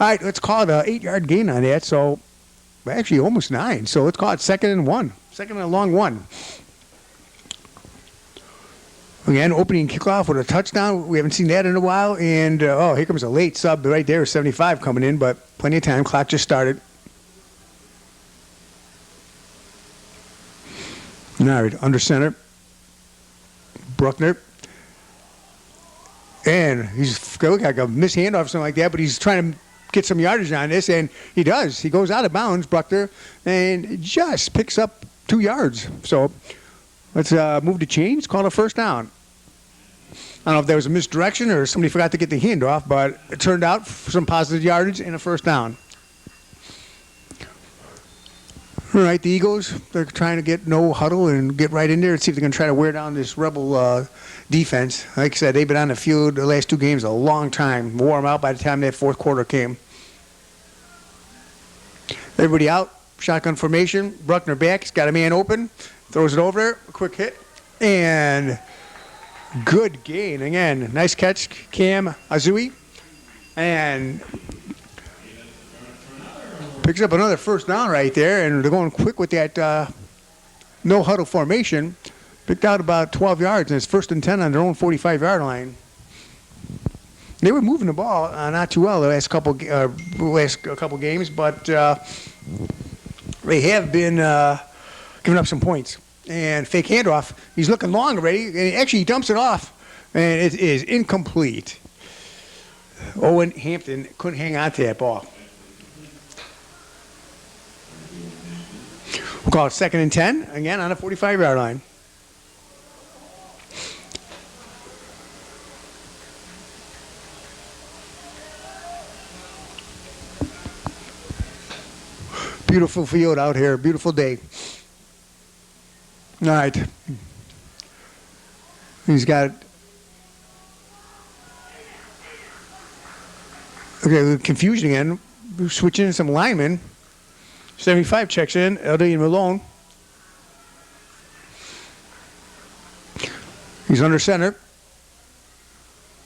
All right, let's call it an 8-yard gain on that. So, actually, almost 9. So let's call it 2nd and 1. 2nd and a long 1. Again, opening kickoff with a touchdown. We haven't seen that in a while. And, here comes a late sub right there, 75 coming in, but plenty of time. Clock just started. All right, under center. Bruckner. And he's got like a missed handoff or something like that, but he's trying to get some yardage on this, and he does. He goes out of bounds, Bruckner, and just picks up 2 yards. So let's move the chains, call it a first down. I don't know if there was a misdirection or somebody forgot to get the handoff, but it turned out for some positive yardage and a first down. All right, the Eagles, they're trying to get no huddle and get right in there and see if they can try to wear down this Rebel defense. Like I said, they've been on the field the last 2 games a long time. Wore them out by the time that fourth quarter came. Everybody out, shotgun formation. Bruckner back, he's got a man open, throws it over there, a quick hit, and good gain. Again, nice catch, Cam Azui, and picks up another first down right there, and they're going quick with that no huddle formation. Picked out about 12 yards, and it's 1st and 10 on their own 45-yard line. They were moving the ball not too well the last couple games, but they have been giving up some points. And fake handoff. He's looking long already, and actually he dumps it off, and it is incomplete. Owen Hampton couldn't hang on to that ball. We'll call it 2nd and 10, again on a 45-yard line. Beautiful field out here, beautiful day. All right. He's got, okay, confusion again. We're switching in some linemen. 75 checks in, Eldian Malone. He's under center.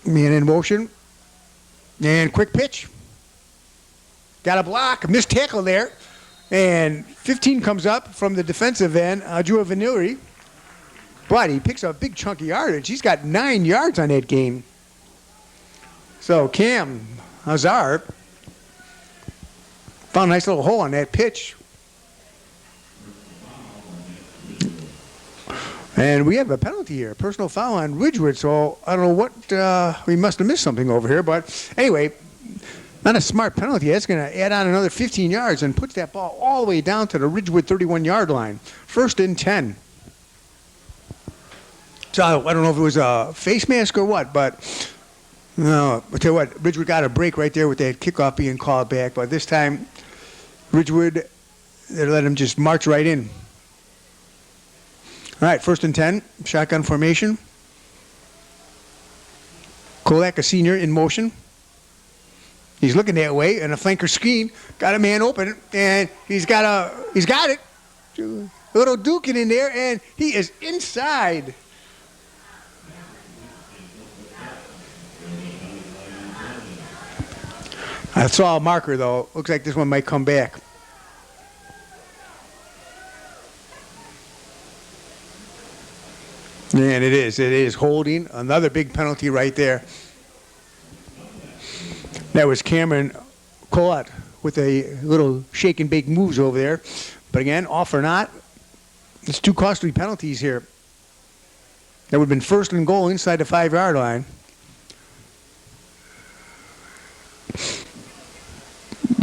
Man in motion. And quick pitch. Got a block, missed tackle there. And 15 comes up from the defensive end, Drew Vanilli. But he picks up a big chunk of yardage. He's got 9 yards on that game. So Cam Hazard found a nice little hole on that pitch. And we have a penalty here, personal foul on Ridgewood. So I don't know what, we must have missed something over here. But anyway, not a smart penalty. That's going to add on another 15 yards and puts that ball all the way down to the Ridgewood 31-yard line. 1st and 10. So I don't know if it was a face mask or what, but no, I'll tell you what, Ridgewood got a break right there with that kickoff being called back. But this time, Ridgewood, they let him just march right in. All right, 1st and 10, shotgun formation. Kolak, a senior, in motion. He's looking that way, and a flanker screen, got a man open, and he's got it. A little duking in there, and he is inside. I saw a marker, though. Looks like this one might come back. And it is holding. Another big penalty right there. That was Cameron Collette with a little shake and bake moves over there. But again, off or not, it's 2 costly penalties here. That would have been 1st and goal inside the 5-yard line.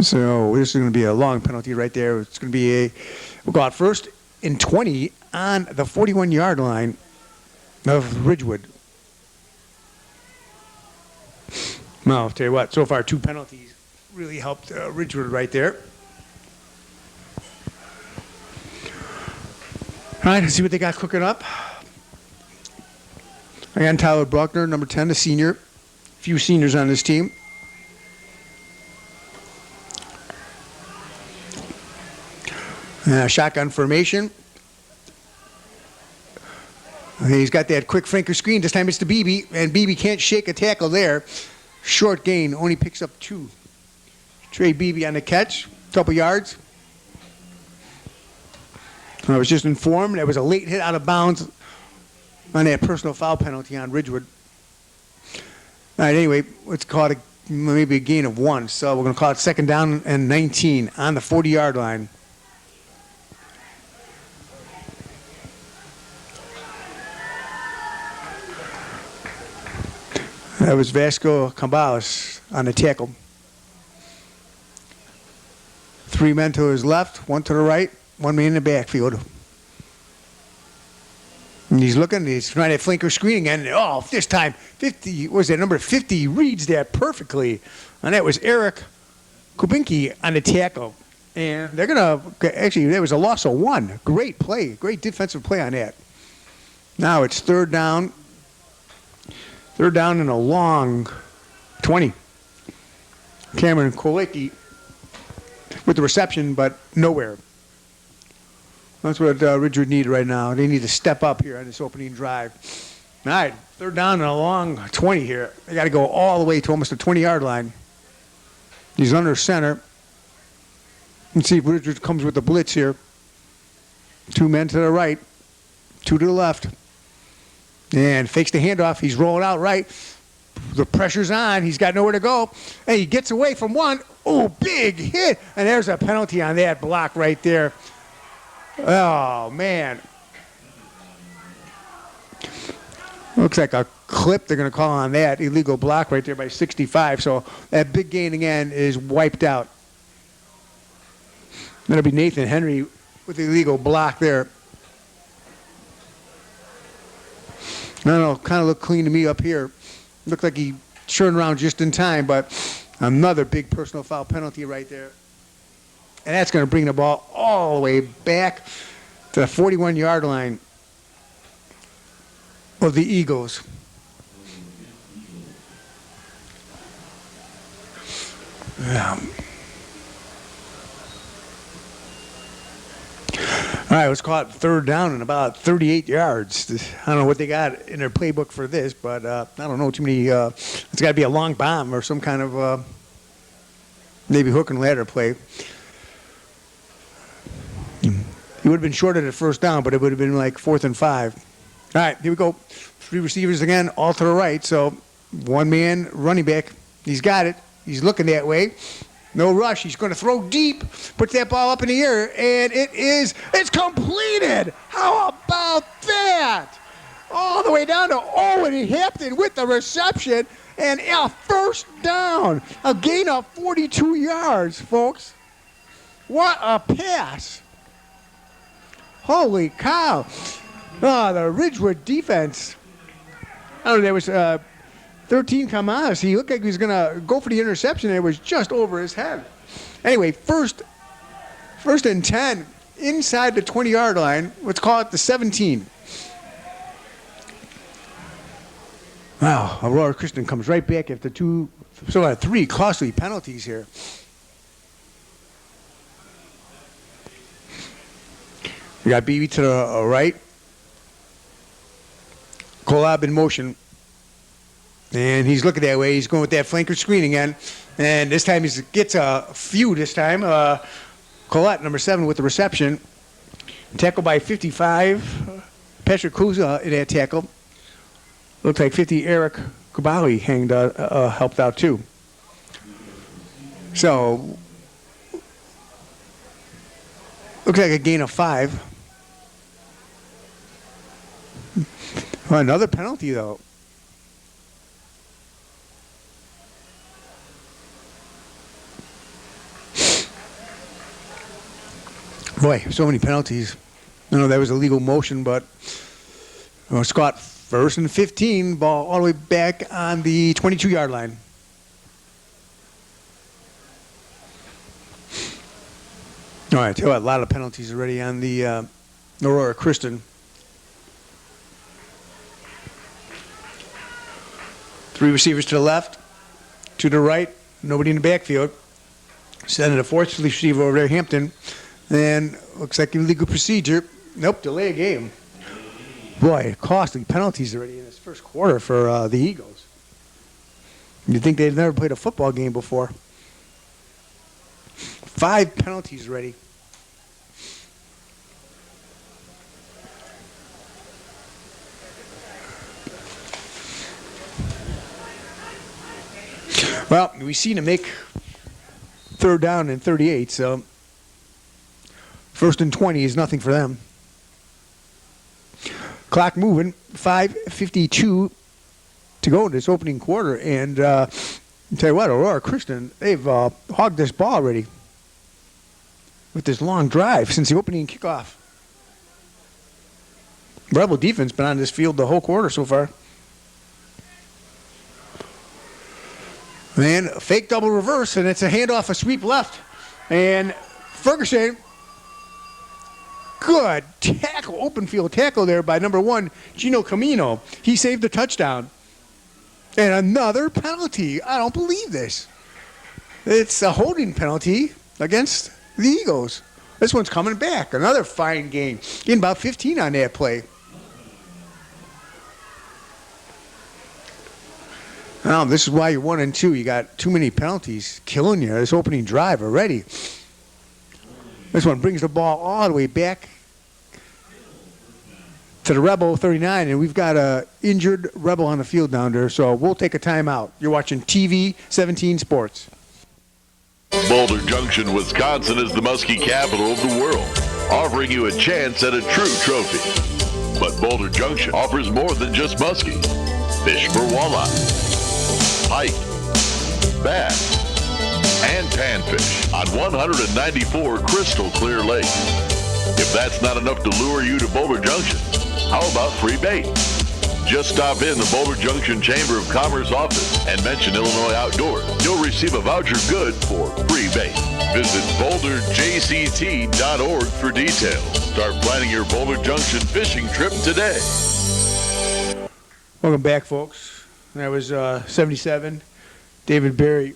So this is going to be a long penalty right there. It's going to be we'll go out 1st and 20 on the 41-yard line of Ridgewood. Well, I'll tell you what, so far 2 penalties really helped Ridgewood right there. All right, let's see what they got cooking up. Again, Tyler Bruckner, number 10, the senior. Few seniors on this team. Shotgun formation. He's got that quick flanker screen. This time it's to Beebe, and Beebe can't shake a tackle there. Short gain, only picks up 2. Trey Beebe on the catch, couple yards. I was just informed there was a late hit out of bounds on that personal foul penalty on Ridgewood. All right, anyway, let's call it maybe a gain of 1. So we're going to call it 2nd down and 19 on the 40-yard line. That was Vasco Cambales on the tackle. 3 men to his left, 1 to the right, 1 man in the backfield. And he's looking, he's trying to flanker screen again. Oh, this time, 50, was that number 50, reads that perfectly. And that was Eric Kubinki on the tackle. And they're going to, actually, there was a loss of 1. Great play, great defensive play on that. Now it's 3rd down. 3rd down and a long 20. Cameron Kolecki with the reception, but nowhere. That's what Ridgewood need right now. They need to step up here on this opening drive. All right, 3rd down and a long 20 here. They got to go all the way to almost the 20-yard line. He's under center. Let's see if Ridgewood comes with the blitz here. 2 men to the right, 2 to the left. And fakes the handoff. He's rolling out right. The pressure's on. He's got nowhere to go. And he gets away from 1. Oh, big hit. And there's a penalty on that block right there. Oh, man. Looks like a clip they're going to call on that. Illegal block right there by 65. So that big gain again is wiped out. That'll be Nathan Henry with the illegal block there. I don't know, kind of looked clean to me up here. Looked like he turned around just in time, but another big personal foul penalty right there. And that's going to bring the ball all the way back to the 41-yard line of the Eagles. All right, let's call it 3rd down and about 38 yards. I don't know what they got in their playbook for this, but I don't know too many. It's got to be a long bomb or some kind of maybe hook and ladder play. He would have been short at the 1st down, but it would have been like 4th and 5. All right, here we go. 3 receivers again, all to the right. So 1 man running back. He's got it. He's looking that way. No rush. He's going to throw deep, puts that ball up in the air, and it's completed. How about that? All the way down to Owen Hampton with the reception, and a 1st down. A gain of 42 yards, folks. What a pass. Holy cow. Oh, the Ridgewood defense. I don't know, there was 13 Camadas. He looked like he was going to go for the interception, and it was just over his head. Anyway, first and 10 inside the 20-yard line. Let's call it the 17. Wow, Aurora Christian comes right back after 3 costly penalties here. We got BB to the right. Collab in motion. And he's looking that way. He's going with that flanker screen again. And this time he gets a few this time. Collette, number 7, with the reception. Tackle by 55. Patrick Kuza in that tackle. Looks like 50 Eric Kubali helped out too. So, looks like a gain of 5. Another penalty though. Boy, so many penalties. I know that was illegal motion, but Scott, 1st and 15, ball all the way back on the 22-yard line. All right, tell you what, a lot of penalties already on the Aurora Christian. 3 receivers to the left, 2 to the right, nobody in the backfield. Sending a 4th receiver over there, Hampton. And looks like illegal procedure. Nope, delay a game. Boy, costly penalties already in this 1st quarter for the Eagles. You'd think they'd never played a football game before. 5 penalties already. Well, we seen him make 3rd down and 38, so 1st and 20 is nothing for them. Clock moving, 5:52 to go in this opening quarter, and I'll tell you what, Aurora Christian, they've hogged this ball already with this long drive since the opening kickoff. Rebel defense been on this field the whole quarter so far. And a fake double reverse, and it's a handoff, a sweep left. And Ferguson, good tackle, open field tackle there by number 1, Gino Camino. He saved the touchdown. And another penalty. I don't believe this. It's a holding penalty against the Eagles. This one's coming back. Another fine game. Getting about 15 on that play. Now, this is why you're 1 and 2. You got too many penalties killing you. This opening drive already. This one brings the ball all the way back to the Rebel 39, and we've got a injured Rebel on the field down there, so we'll take a timeout. You're watching TV 17 Sports. Boulder Junction, Wisconsin is the muskie capital of the world, offering you a chance at a true trophy. But Boulder Junction offers more than just muskie. Fish for walleye, pike, bass, and panfish on 194 crystal clear lakes. If that's not enough to lure you to Boulder Junction, how about free bait? Just stop in the Boulder Junction Chamber of Commerce office and mention Illinois Outdoors. You'll receive a voucher good for free bait. Visit boulderjct.org for details. Start planning your Boulder Junction fishing trip today. Welcome back, folks. That was 77. David Berry,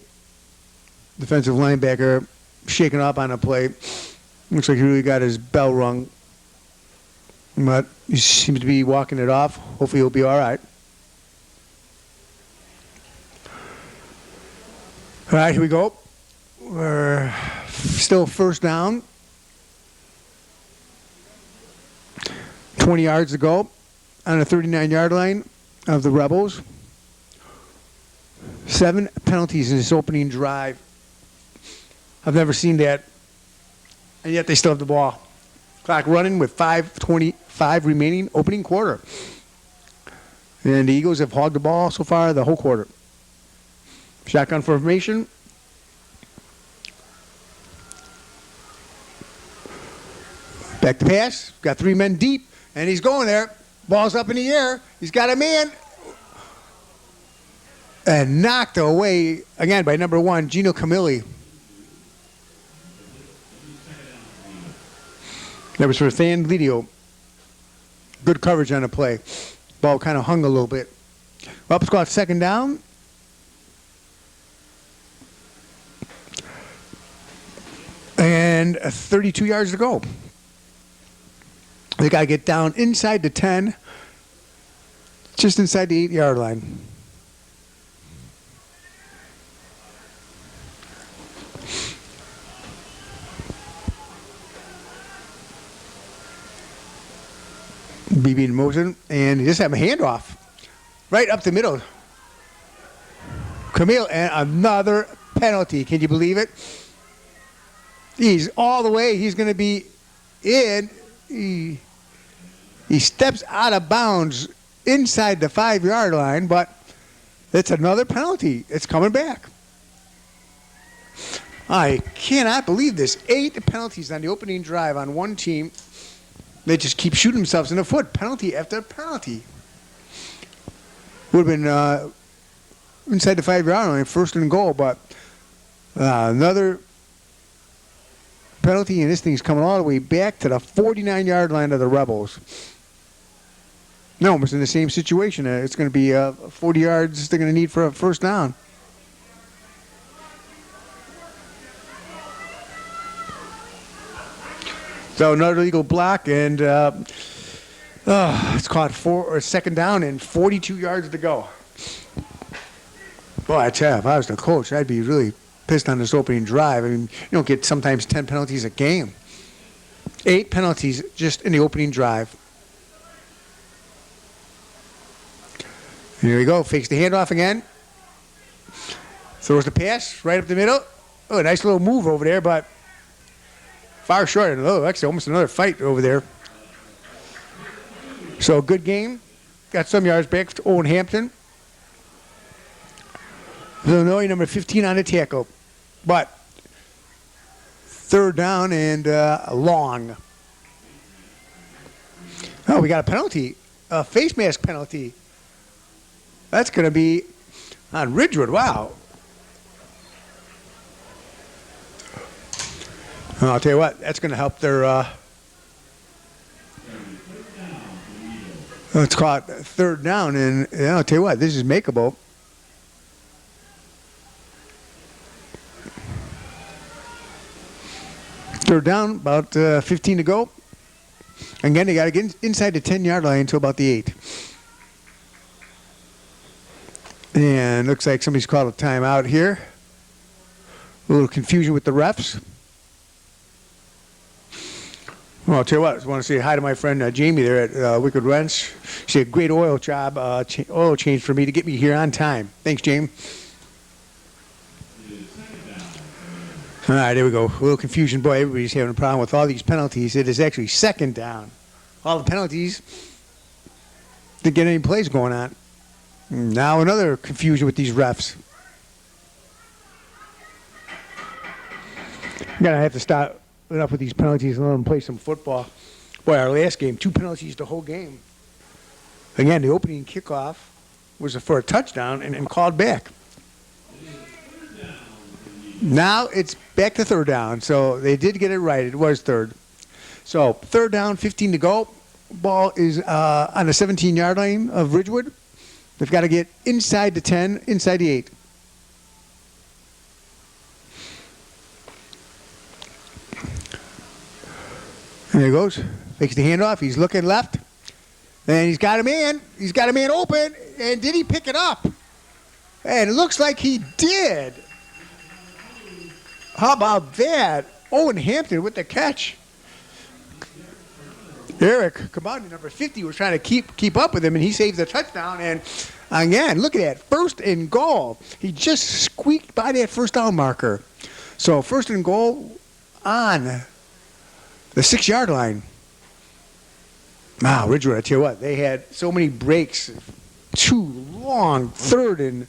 defensive linebacker, shaking up on a play. Looks like he really got his bell rung. But he seems to be walking it off. Hopefully he'll be all right. All right, here we go. We're still 1st down. 20 yards to go on the 39-yard line of the Rebels. 7 penalties in this opening drive. I've never seen that. And yet they still have the ball. Clock running with 5:25 remaining opening quarter. And the Eagles have hogged the ball so far the whole quarter. Shotgun formation. Back to pass. Got 3 men deep. And he's going there. Ball's up in the air. He's got a man. And knocked away again by number 1, Gino Camilli. That was for fan video. Good coverage on the play. Ball kind of hung a little bit. Up squad 2nd down. And 32 yards to go. They got to get down inside the 10. Just inside the 8-yard line. BB in motion, and he just have a handoff right up the middle. Camille, and another penalty. Can you believe it? He's all the way. He's going to be in. He steps out of bounds inside the 5-yard line, but it's another penalty. It's coming back. I cannot believe this. 8 penalties on the opening drive on one team. They just keep shooting themselves in the foot. Penalty after penalty. Would have been inside the 5-yard line, 1st and goal, but another penalty, and this thing's coming all the way back to the 49-yard line of the Rebels. No, almost in the same situation. It's going to be 40 yards they're going to need for a 1st down. So another legal block, and it's caught 2nd down and 42 yards to go. Boy, I tell you, if I was the coach, I'd be really pissed on this opening drive. I mean, you don't get sometimes 10 penalties a game. 8 penalties just in the opening drive. Here we go. Fakes the handoff again. Throws the pass right up the middle. Oh, a nice little move over there, but far short. Oh, actually almost another fight over there. So good game. Got some yards back to Owen Hampton. Illinois, number 15 on the tackle. But third down and long. Oh, we got a penalty. A face mask penalty. That's going to be on Ridgewood. Wow. I'll tell you what, that's going to help their... it's caught third down, and I'll tell you what, this is makeable. Third down, about 15 to go. Again, they got to get inside the 10-yard line until about the 8. And looks like somebody's called a timeout here. A little confusion with the refs. Well, I'll tell you what, I just want to say hi to my friend Jamie there at Wicked Wrench. She did a great oil job, oil change for me to get me here on time. Thanks, Jamie. All right, there we go. A little confusion. Boy, everybody's having a problem with all these penalties. It is actually second down. All the penalties to get any plays going on. Now another confusion with these refs. I'm going to have to stop enough with these penalties and let them play some football. Boy, our last game, 2 penalties the whole game. Again, the opening kickoff was for a touchdown and called back. Now it's back to third down. So they did get it right. It was third. So third down, 15 to go. Ball is on the 17-yard line of Ridgewood. They've got to get inside the 10, inside the 8. There he goes. Fakes the handoff. He's looking left. And he's got a man. He's got a man open. And did he pick it up? And it looks like he did. How about that? Owen Hampton with the catch. Eric Kabani, number 50, was trying to keep up with him, and he saved the touchdown. And again, look at that. First and goal. He just squeaked by that first down marker. So first and goal on the 6-yard line. Wow, Ridgewood, I tell you what, they had so many breaks. Too long. Third and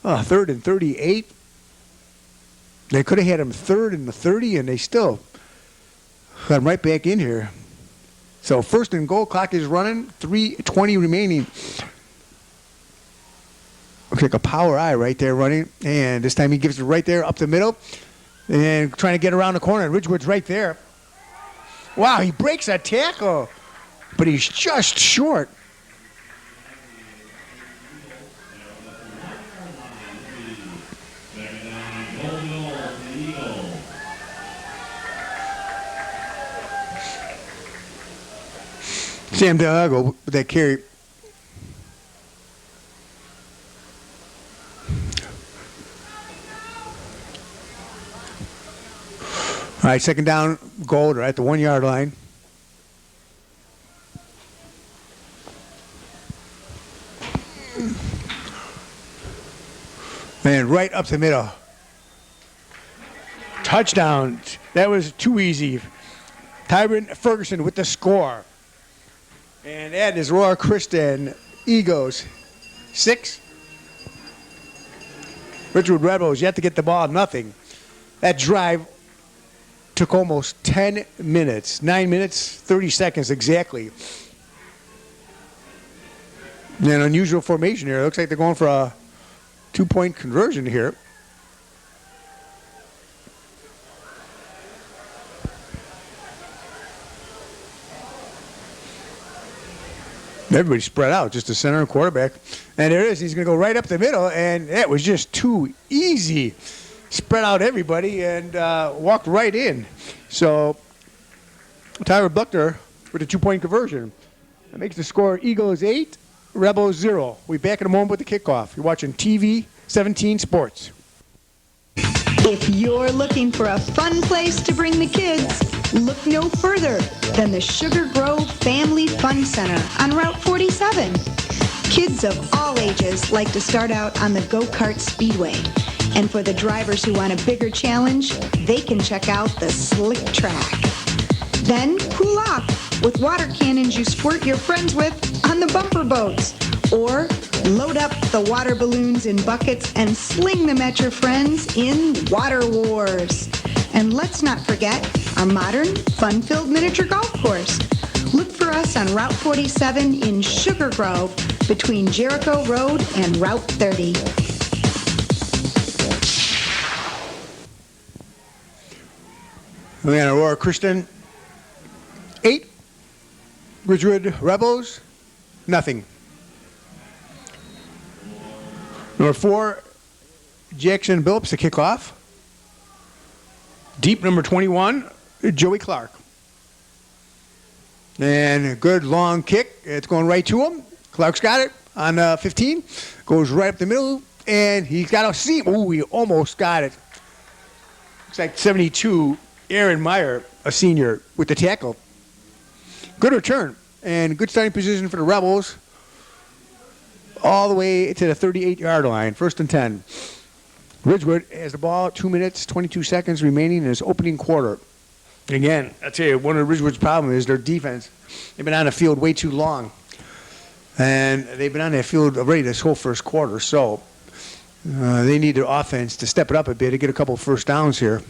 38. They could have had him third and 30, and they still got him right back in here. So first and goal, clock is running, 3:20 remaining. Looks like a power eye right there running, and this time he gives it right there up the middle, and trying to get around the corner. Ridgewood's right there. Wow, he breaks a tackle, but he's just short. Sam Delago with that carry. All right, second down, goal. They're at the 1-yard line. And right up the middle. Touchdown. That was too easy. Tyron Ferguson with the score. And that is Aurora Christian Eagles 6. Ridgewood Rebels yet to get the ball, nothing. That drive took almost 10 minutes. 9 minutes, 30 seconds exactly. And an unusual formation here. It looks like they're going for a 2-point conversion here. Everybody spread out, just the center and quarterback. And there it is. He's going to go right up the middle, and that was just too easy. Spread out everybody and walked right in. So Tyler Buckner with a 2-point conversion. That makes the score Eagles 8, Rebels 0. We'll be back in a moment with the kickoff. You're watching TV 17 Sports. If you're looking for a fun place to bring the kids, look no further than the Sugar Grove Family Fun Center on Route 47. Kids of all ages like to start out on the go-kart speedway. And for the drivers who want a bigger challenge, they can check out the slick track. Then cool off with water cannons you squirt your friends with on the bumper boats. Or load up the water balloons in buckets and sling them at your friends in Water Wars. And let's not forget our modern, fun-filled miniature golf course. Look for us on Route 47 in Sugar Grove between Jericho Road and Route 30. We got Aurora Christian, 8. Ridgewood Rebels, nothing. Number 4, Jackson Billups to kick off. Deep number 21, Joey Clark. And a good long kick. It's going right to him. Clark's got it on 15. Goes right up the middle, and he's got a seam. Ooh, he almost got it. Looks like 72, Aaron Meyer, a senior, with the tackle. Good return, and good starting position for the Rebels. All the way to the 38-yard line, 1st and 10. Ridgewood has the ball, 2 minutes, 22 seconds remaining in his opening quarter. Again, I'll tell you, one of Ridgewood's problems is their defense. They've been on the field way too long. And they've been on that field already this whole first quarter. So they need their offense to step it up a bit to get a couple of first downs here.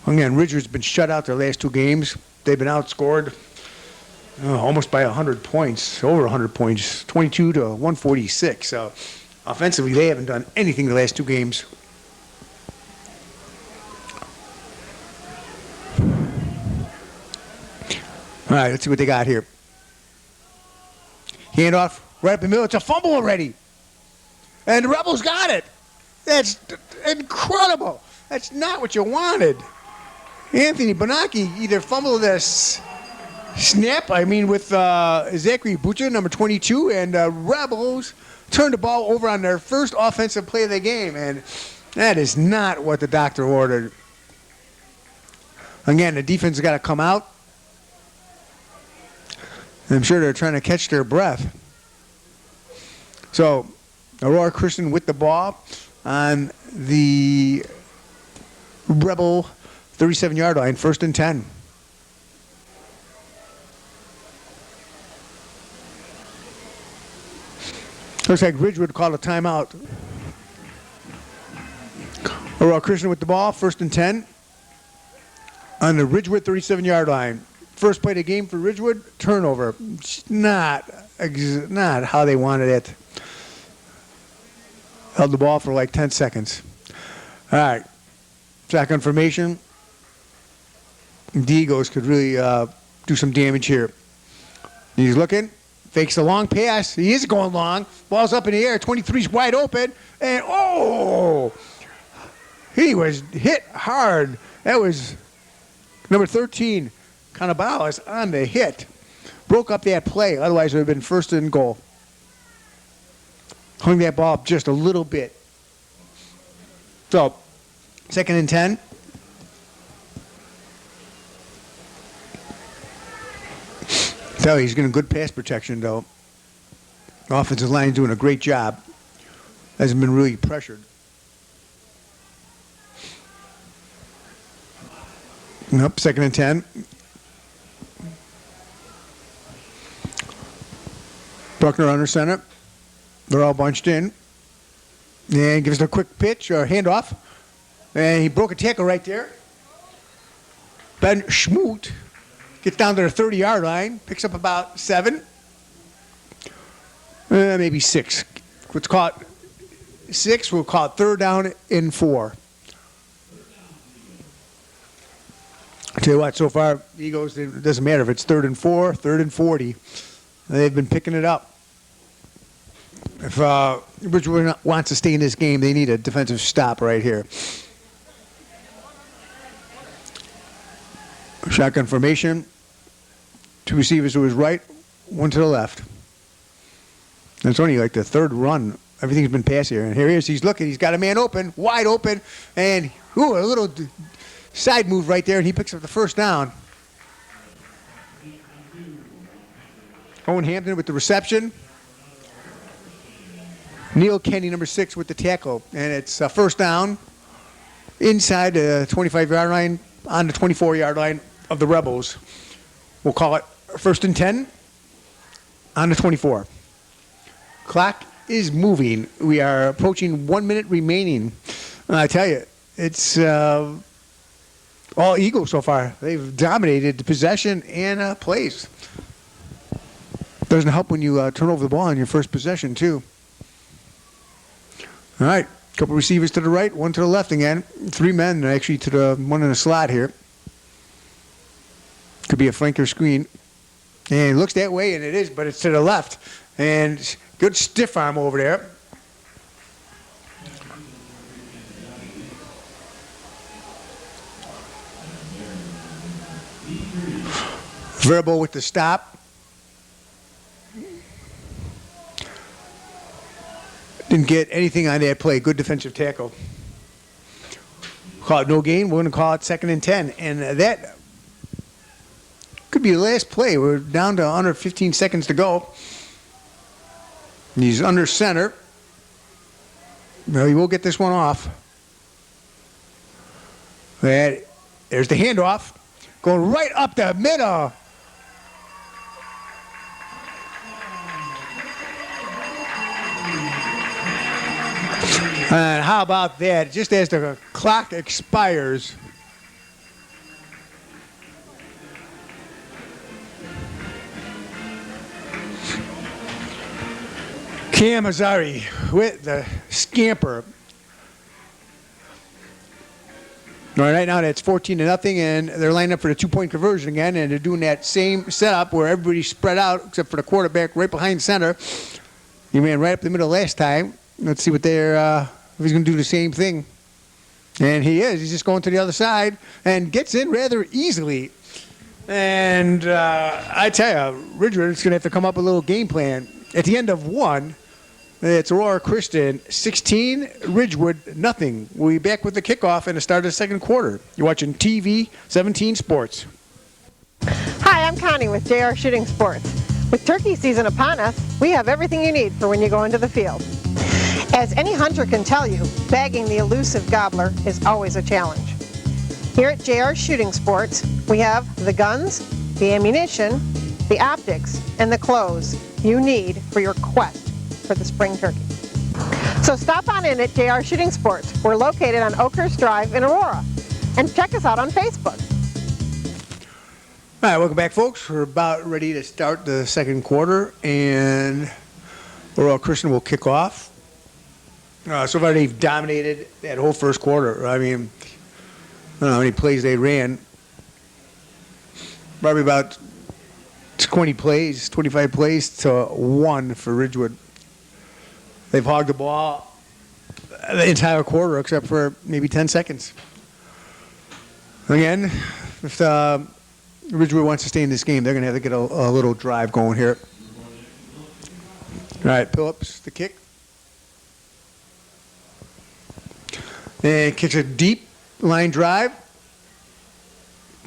Again, Ridgewood's been shut out their last 2 games. They've been outscored almost by 100 points, over 100 points, 22 to 146. So offensively, they haven't done anything the last 2 games. All right, let's see what they got here. Handoff right up the middle. It's a fumble already. And the Rebels got it. That's incredible. That's not what you wanted. Anthony Bonacci either fumbled this snap, with Zachary Bucha, number 22, and Rebels turned the ball over on their first offensive play of the game, and that is not what the doctor ordered. Again, the defense has got to come out. I'm sure they're trying to catch their breath. So, Aurora Christian with the ball on the Rebel 37-yard line, 1st and 10. Looks like Ridgewood called a timeout. Aurora Christian with the ball, 1st and 10 on the Ridgewood 37-yard line. First play of the game for Ridgewood, turnover. Not how they wanted it. Held the ball for like 10 seconds. All right, second formation. The Eagles could really do some damage here. He's looking. Fakes a long pass. He is going long. Ball's up in the air. 23's wide open. And, he was hit hard. That was number 13, Cannabales, on the hit. Broke up that play. Otherwise, it would have been 1st and goal. Hung that ball up just a little bit. So, 2nd and 10. So he's getting good pass protection, though. Offensive line doing a great job. Hasn't been really pressured. Nope, 2nd and 10. Buckner under center. They're all bunched in. And gives it a quick pitch or handoff. And he broke a tackle right there. Ben Schmoot gets down to the 30-yard line, picks up about 7, maybe 6. Let's call it 6. We'll call it 3rd down and 4. I'll tell you what, so far, the Eagles, it doesn't matter if it's 3rd and 4, 3rd and 40. They've been picking it up. If Ridgewood wants to stay in this game, they need a defensive stop right here. Shotgun formation. 2 receivers to his right, 1 to the left. And it's only like the 3rd run Everything's been passed here. And here he is. He's looking. He's got a man open, wide open. And, a little side move right there, and he picks up the first down. Owen Hampton with the reception. Neil Kenny, number 6, with the tackle. And it's a first down inside the 25-yard line on the 24-yard line of the Rebels. We'll call it first and 10 on the 24. Clock is moving. We are approaching 1 minute remaining. I tell you, it's all Eagles so far. They've dominated the possession and plays. Doesn't help when you turn over the ball on your first possession, too. All right, a couple receivers to the right, one to the left again. 3 men actually to the one in the slot here. Could be a flanker screen. And it looks that way, and it is, but it's to the left. And good stiff arm over there. Verbo with the stop. Didn't get anything on that play. Good defensive tackle. Call it no gain. We're going to call it 2nd and 10. And that could be the last play. We're down to under 15 seconds to go. He's under center. Well, he will get this one off. There's the handoff. Going right up the middle. And how about that? Just as the clock expires. Cam Azari with the scamper. All right, now that's 14-0, and they're lining up for the 2-point conversion again, and they're doing that same setup where everybody's spread out except for the quarterback right behind center. He ran right up the middle last time. Let's see what if he's going to do the same thing. And he is. He's just going to the other side and gets in rather easily. And I tell you, Ridgewood is going to have to come up with a little game plan. At the end of 1, it's Aurora Christian 16, Ridgewood nothing. We'll be back with the kickoff and the start of the second quarter. You're watching TV 17 Sports. Hi, I'm Connie with JR Shooting Sports. With turkey season upon us, we have everything you need for when you go into the field. As any hunter can tell you, bagging the elusive gobbler is always a challenge. Here at JR Shooting Sports, we have the guns, the ammunition, the optics, and the clothes you need for your quest for the spring turkey. So stop on in at JR Shooting Sports. We're located on Oakhurst Drive in Aurora. And check us out on Facebook. All right, welcome back, folks. We're about ready to start the second quarter, and Aurora Christian will kick off. So far, they've dominated that whole first quarter. I mean, I don't know how many plays they ran. Probably about 20 plays, 25 plays to 1 for Ridgewood. They've hogged the ball the entire quarter except for maybe 10 seconds. Again, if Ridgewood wants to stay in this game, they're going to have to get a little drive going here. All right, Phillips, the kick. And kicks a deep line drive.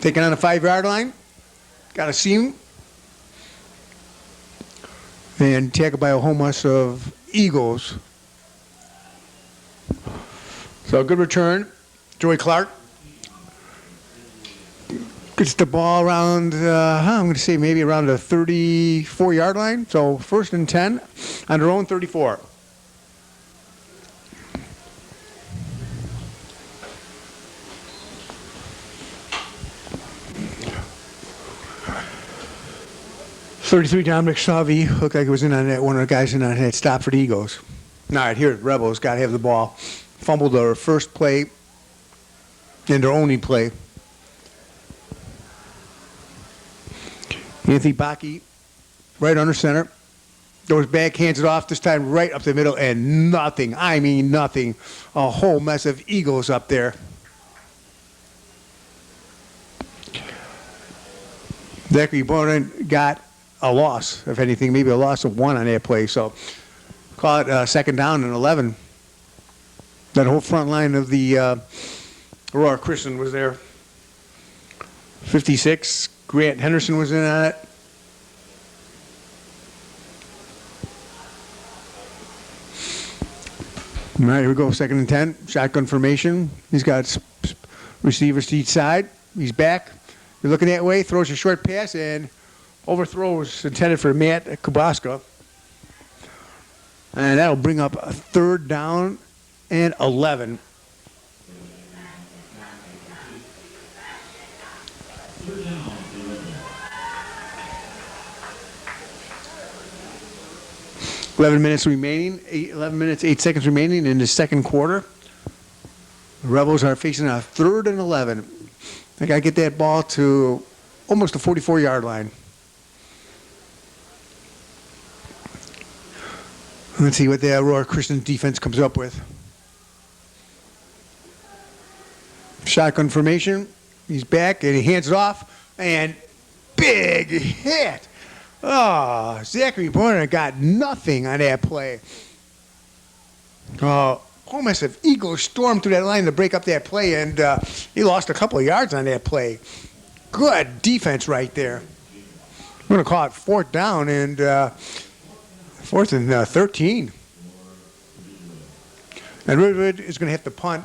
Taking on a 5-yard line. Got a seam. And tackled by a homeless of Eagles. So a good return. Joey Clark gets the ball around, I'm going to say maybe around the 34-yard line. So 1st and 10 on their own 34. .33 Dominic Savi looked like it was in on that. One of the guys in on that stop for the Eagles. All right, here the Rebels got to have the ball. Fumbled their first play and their only play. Anthony Bakke, right under center. Goes back, hands it off, this time right up the middle, and nothing. I mean nothing. A whole mess of Eagles up there. Zachary Bonin got a loss, if anything, maybe a loss of 1 on that play. So call it second down and 11. That whole front line of the Aurora Christian was there. 56, Grant Henderson was in on it. All right, here we go, 2nd and 10, shotgun formation. He's got receivers to each side. He's back. You're looking that way, throws a short pass, and overthrows intended for Matt Kubaska. And that'll bring up a 3rd down and 11. $11 minutes remaining, 11 minutes, 8 seconds remaining in the second quarter. The Rebels are facing a 3rd and 11. They got to get that ball to almost the 44-yard line. Let's see what the Aurora Christian defense comes up with. Shotgun formation. He's back, and he hands it off, and big hit. Oh, Zachary Bonner got nothing on that play. Almost if Eagles stormed through that line to break up that play, and he lost a couple of yards on that play. Good defense right there. We're going to call it 4th down and 4th and 13. And Ridgewood is going to have to punt.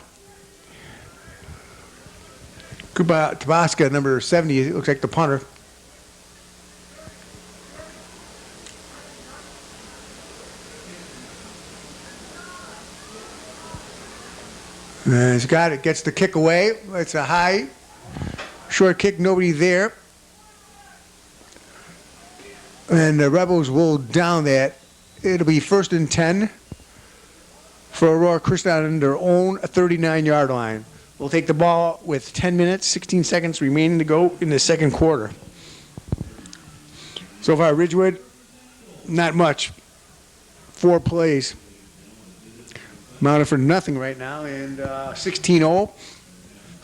Tabasca, number 70, it looks like the punter. He's got it, gets the kick away. It's a high, short kick, nobody there. And the Rebels will down that. It'll be 1st and 10 for Aurora Christian on their own 39-yard line. We'll take the ball with 10 minutes, 16 seconds remaining to go in the second quarter. So far, Ridgewood, not much. 4 plays. Mounted for nothing right now, and 16-0.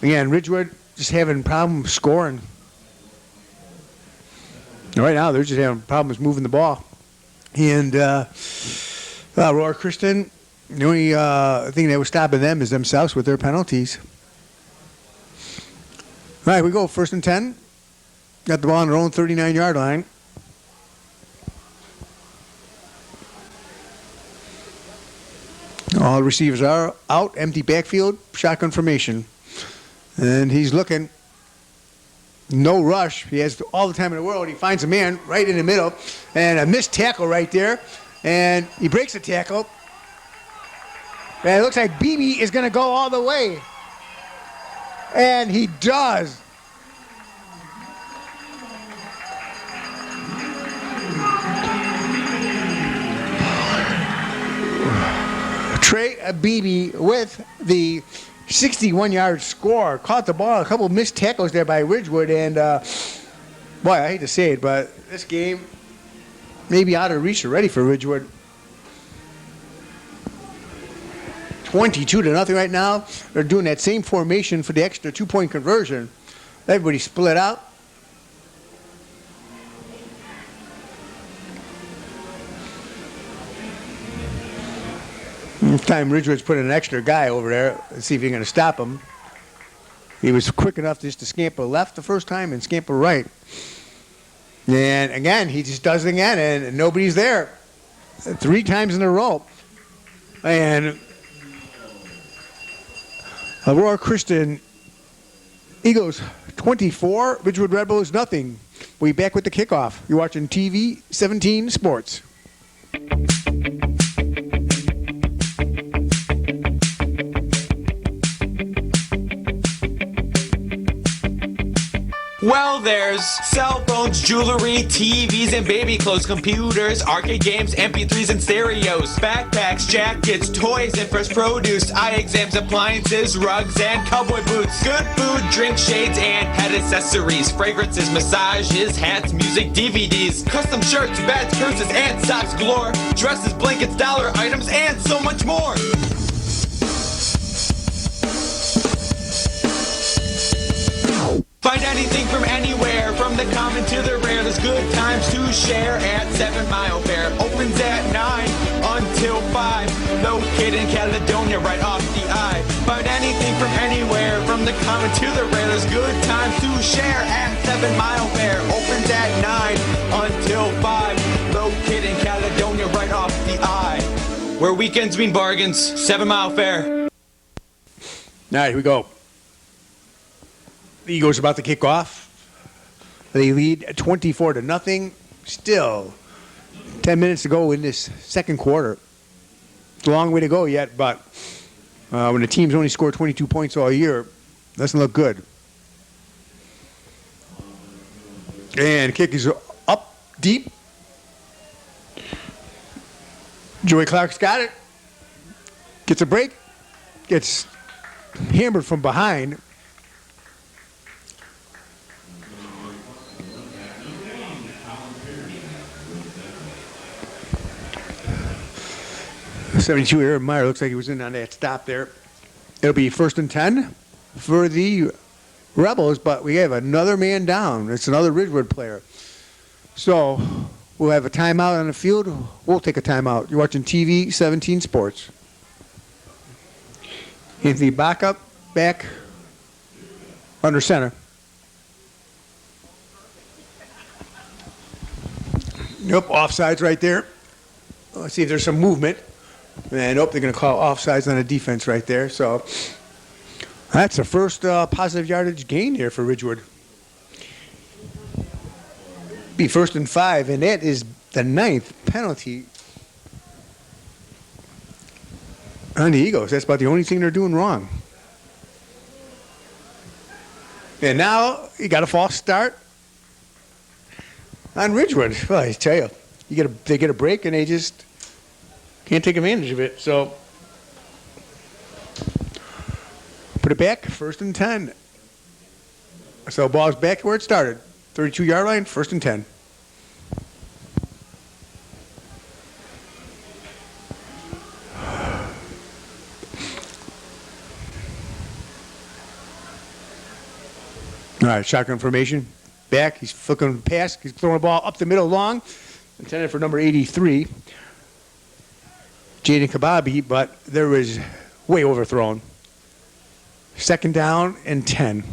Again, Ridgewood just having problems scoring. Right now, they're just having problems moving the ball. And Aurora Christian, the only thing that was stopping them is themselves with their penalties. All right, we go 1st and 10. Got the ball on their own 39-yard line. All the receivers are out, empty backfield, shotgun formation. And he's looking. No rush. He has all the time in the world. He finds a man right in the middle. And a missed tackle right there. And he breaks the tackle. And it looks like Beebe is going to go all the way. And he does. Trey Beebe with the 61-yard score. Caught the ball. A couple of missed tackles there by Ridgewood. And, boy, I hate to say it, but this game may be out of reach already for Ridgewood. 22-0 right now. They're doing that same formation for the extra 2-point conversion. Everybody split out. This time Ridgewood's put an extra guy over there. Let's see if he's going to stop him. He was quick enough just to scamper left the first time and scamper right. And again, he just does it again, and nobody's there. 3 times in a row. And Aurora Christian Eagles 24, Ridgewood Rebels nothing. We'll be back with the kickoff. You're watching TV 17 Sports. Well, there's cell phones, jewelry, TVs, and baby clothes, computers, arcade games, MP3s, and stereos, backpacks, jackets, toys, and fresh produce, eye exams, appliances, rugs, and cowboy boots, good food, drink, shades, and head accessories, fragrances, massages, hats, music, DVDs, custom shirts, beds, purses, and socks galore, dresses, blankets, dollar items, and so much more. Find anything from anywhere, from the common to the rare. There's good times to share at 7 Mile Fair. Opens at 9 until Located in Caledonia, right off the I. Find anything from anywhere, from the common to the rare. There's good times to share at 7 Mile Fair. Opens at 9 until 5. Located in Caledonia, right off the I. Where weekends mean bargains, 7 Mile Fair. All right, here we go. The Eagles are about to kick off. They lead 24-0. Still 10 minutes to go in this second quarter. It's a long way to go yet, but when the team's only scored 22 points all year, doesn't look good. And kick is up deep. Joey Clark's got it. Gets a break. Gets hammered from behind. .72 Aaron Meyer looks like he was in on that stop there. It'll be 1st and 10 for the Rebels, but we have another man down. It's another Ridgewood player. So we'll have a timeout on the field. We'll take a timeout. You're watching TV 17 Sports. Anthony Baca back under center. Nope, offsides right there. Let's see if there's some movement. And nope, they're going to call offsides on the defense right there. So that's the first positive yardage gain here for Ridgewood. Be 1st and 5, and that is the 9th penalty on the Eagles. That's about the only thing they're doing wrong. And now you got a false start on Ridgewood. Well, I tell you, they get a break and they just can't take advantage of it. So put it back, 1st and 10. So ball's back where it started. 32-yard line, 1st and 10. All right, shotgun formation. Back, he's flicking the pass. He's throwing the ball up the middle long. Intended for number 83. Jaden Kababi, but there was way overthrown. 2nd down and 10.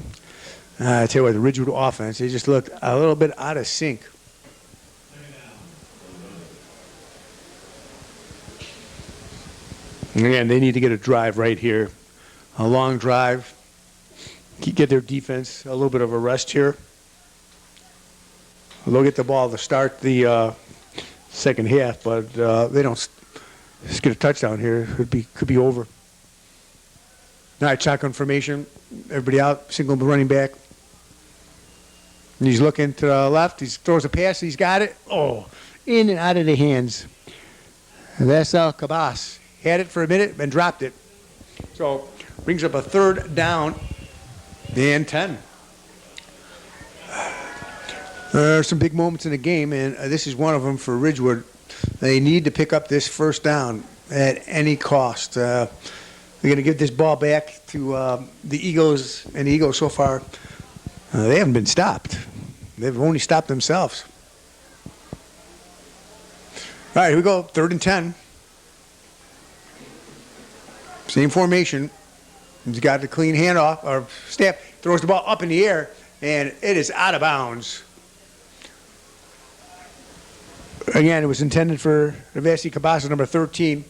I tell you what, the Ridgewood offense, they just looked a little bit out of sync. And again, they need to get a drive right here. A long drive. Get their defense a little bit of a rest here. They'll get the ball to start the second half, but they don't just get a touchdown here. Could be over. All right, shotgun formation. Everybody out. Single running back. And he's looking to the left. He throws a pass. He's got it. Oh, in and out of the hands. Vassal Cabas had it for a minute and dropped it. So brings up a 3rd down and 10. There are some big moments in the game, and this is one of them for Ridgewood. They need to pick up this 1st down at any cost. They're going to give this ball back to the Eagles, and the Eagles so far, they haven't been stopped. They've only stopped themselves. All right, here we go, 3rd and 10. Same formation. He's got the clean handoff, or snap, throws the ball up in the air, and it is out of bounds. Again, it was intended for Navasi Cabasa, number 13.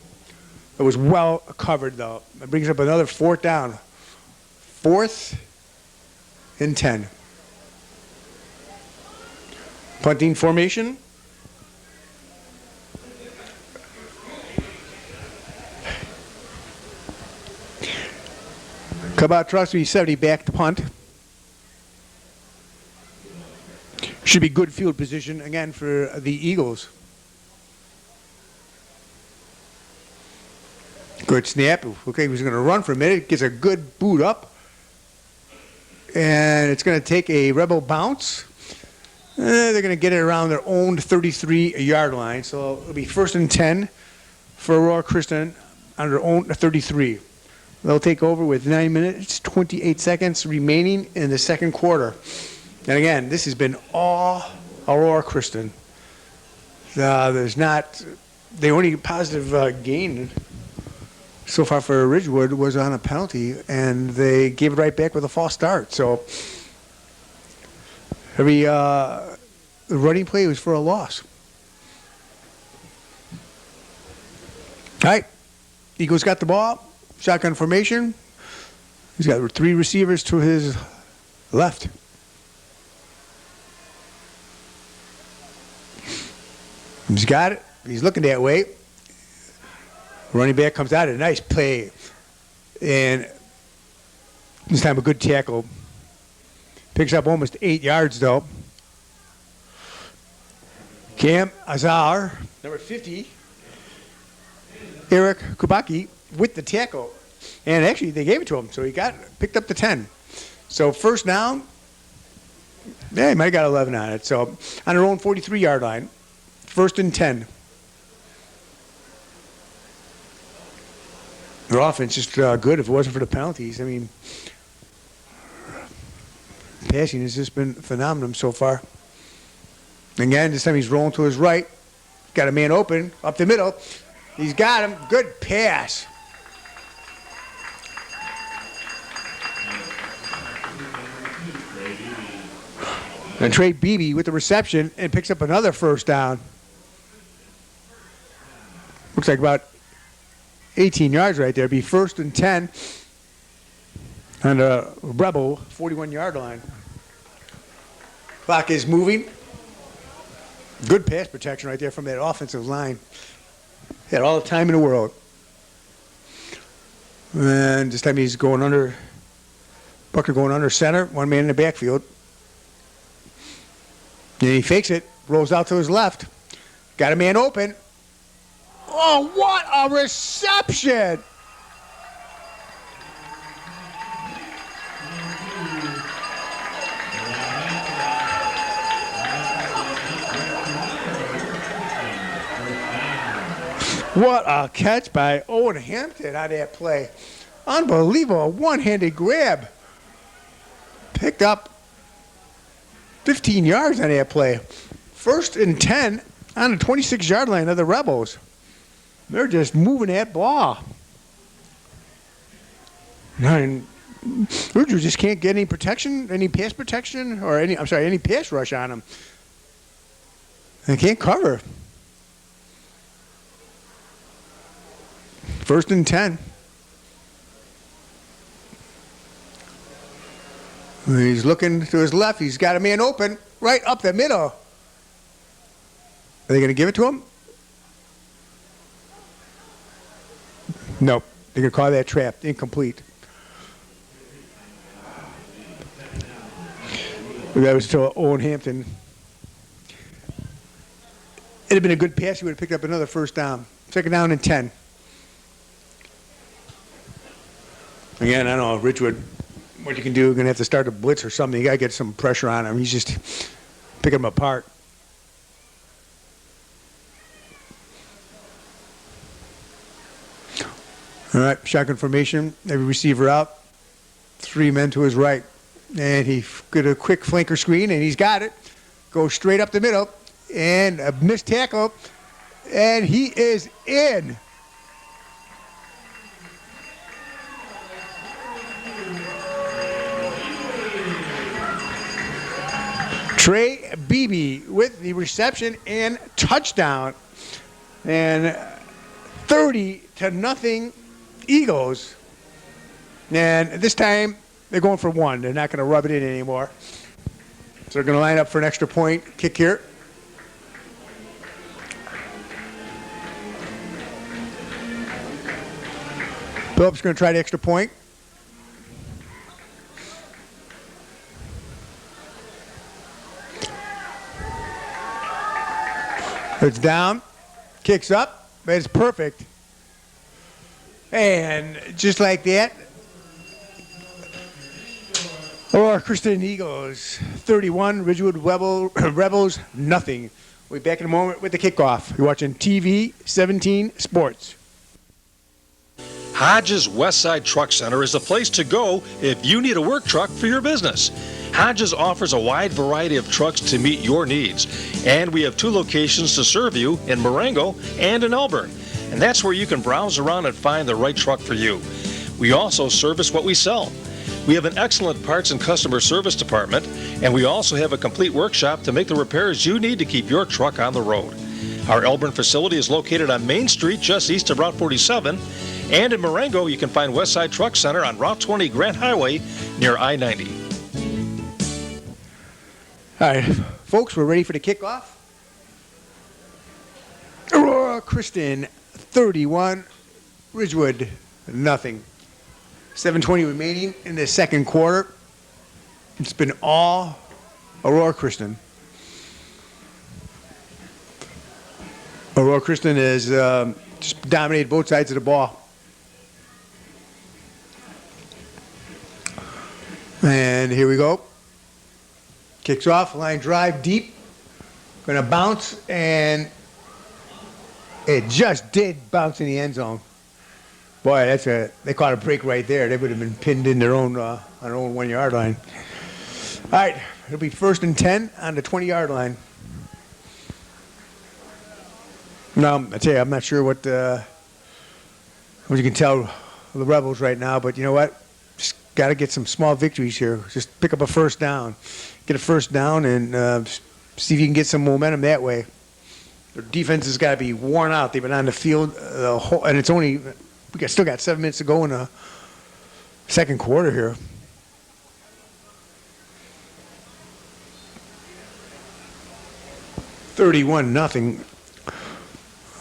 It was well covered, though. It brings up another 4th down. 4th and 10. Punting formation. Cabot trucks to be 70 back to punt. Should be good field position again for the Eagles. Good snap. Okay, he was going to run for a minute. Gets a good boot up. And it's going to take a Rebel bounce. They're going to get it around their own 33-yard line. So it'll be 1st and 10 for Aurora Christian on their own 33. They'll take over with 9 minutes, 28 seconds remaining in the second quarter. And again, this has been all Aurora Christian. There's not the only positive gain so far for Ridgewood was on a penalty, and they gave it right back with a false start. So every running play was for a loss. All right, Eagles got the ball, shotgun formation. He's got 3 receivers to his left. He's got it. He's looking that way. Running back comes out. A nice play. And this time a good tackle. Picks up almost 8 yards, though. Cam Azar, number 50. Eric Kubaki with the tackle. And actually, they gave it to him, so he picked up the 10. So first down, he might have got 11 on it. So on their own 43-yard line, 1st and 10. Their offense is good if it wasn't for the penalties. I mean, passing has just been phenomenal so far. Again, this time he's rolling to his right. Got a man open, up the middle. He's got him. Good pass. And Trey Beebe with the reception and picks up another first down. Looks like about 18 yards right there. Be 1st and 10 on the Rebel 41-yard line. Clock is moving. Good pass protection right there from that offensive line. Had all the time in the world. And this time he's going under. Buckner going under center. 1 man in the backfield. And he fakes it. Rolls out to his left. Got a man open. Oh, what a reception! What a catch by Owen Hampton on that play. Unbelievable. One-handed grab. Picked up 15 yards on that play. 1st and 10 on the 26-yard line of the Rebels. They're just moving that ball. And Ridgewood just can't get any protection, any pass protection, or any pass rush on them. They can't cover. 1st and 10. He's looking to his left. He's got a man open right up the middle. Are they going to give it to him? Nope. They're going to call that trapped, incomplete. That was to Owen Hampton. It'd have been a good pass. He would have picked up another first down. 2nd down and 10. Again, I don't know, Ridgewood, what you can do, you're going to have to start a blitz or something. You got to get some pressure on him. He's just picking him apart. All right, shotgun formation. Every receiver out. 3 men to his right. And he got a quick flanker screen, and he's got it. Goes straight up the middle. And a missed tackle. And he is in. Trey Beebe with the reception and touchdown. And 30-0 Eagles. And this time they're going for 1. They're not going to rub it in anymore. So they're going to line up for an extra point kick here. Phillips going to try the extra point. It's down, kicks up, but it's perfect. And just like that, Aurora Christian Eagles 31, Ridgewood Rebels nothing. We'll be back in a moment with the kickoff. You're watching TV 17 Sports. Hodges Westside Truck Center is the place to go if you need a work truck for your business. Hodges offers a wide variety of trucks to meet your needs, and we have 2 locations to serve you in Marengo and in Elburn. and that's where you can browse around and find the right truck for you. We also service what we sell. We have an excellent parts and customer service department, and we also have a complete workshop to make the repairs you need to keep your truck on the road. Our Elburn facility is located on Main Street, just east of Route 47, and in Marengo, you can find Westside Truck Center on Route 20 Grant Highway near I-90. All right, folks, we're ready for the kickoff. Aurora Christian 31, Ridgewood nothing. 7:20 remaining in the second quarter. It's been all Aurora Christian. Aurora Christian has just dominated both sides of the ball. And here we go. Kicks off, line drive deep. Going to bounce, and it just did bounce in the end zone. Boy, they caught a break right there. They would have been pinned in their own on their own 1 yard line. All right, it'll be 1st and 10 on the 20-yard line. Now, I tell you, I'm not sure what you can tell the Rebels right now, but you know what? Just got to get some small victories here. Just pick up a first down, get a first down, and see if you can get some momentum that way. Their defense has got to be worn out. They've been on the field the whole, and it's only. We still got 7 minutes to go in the second quarter here. $31-0.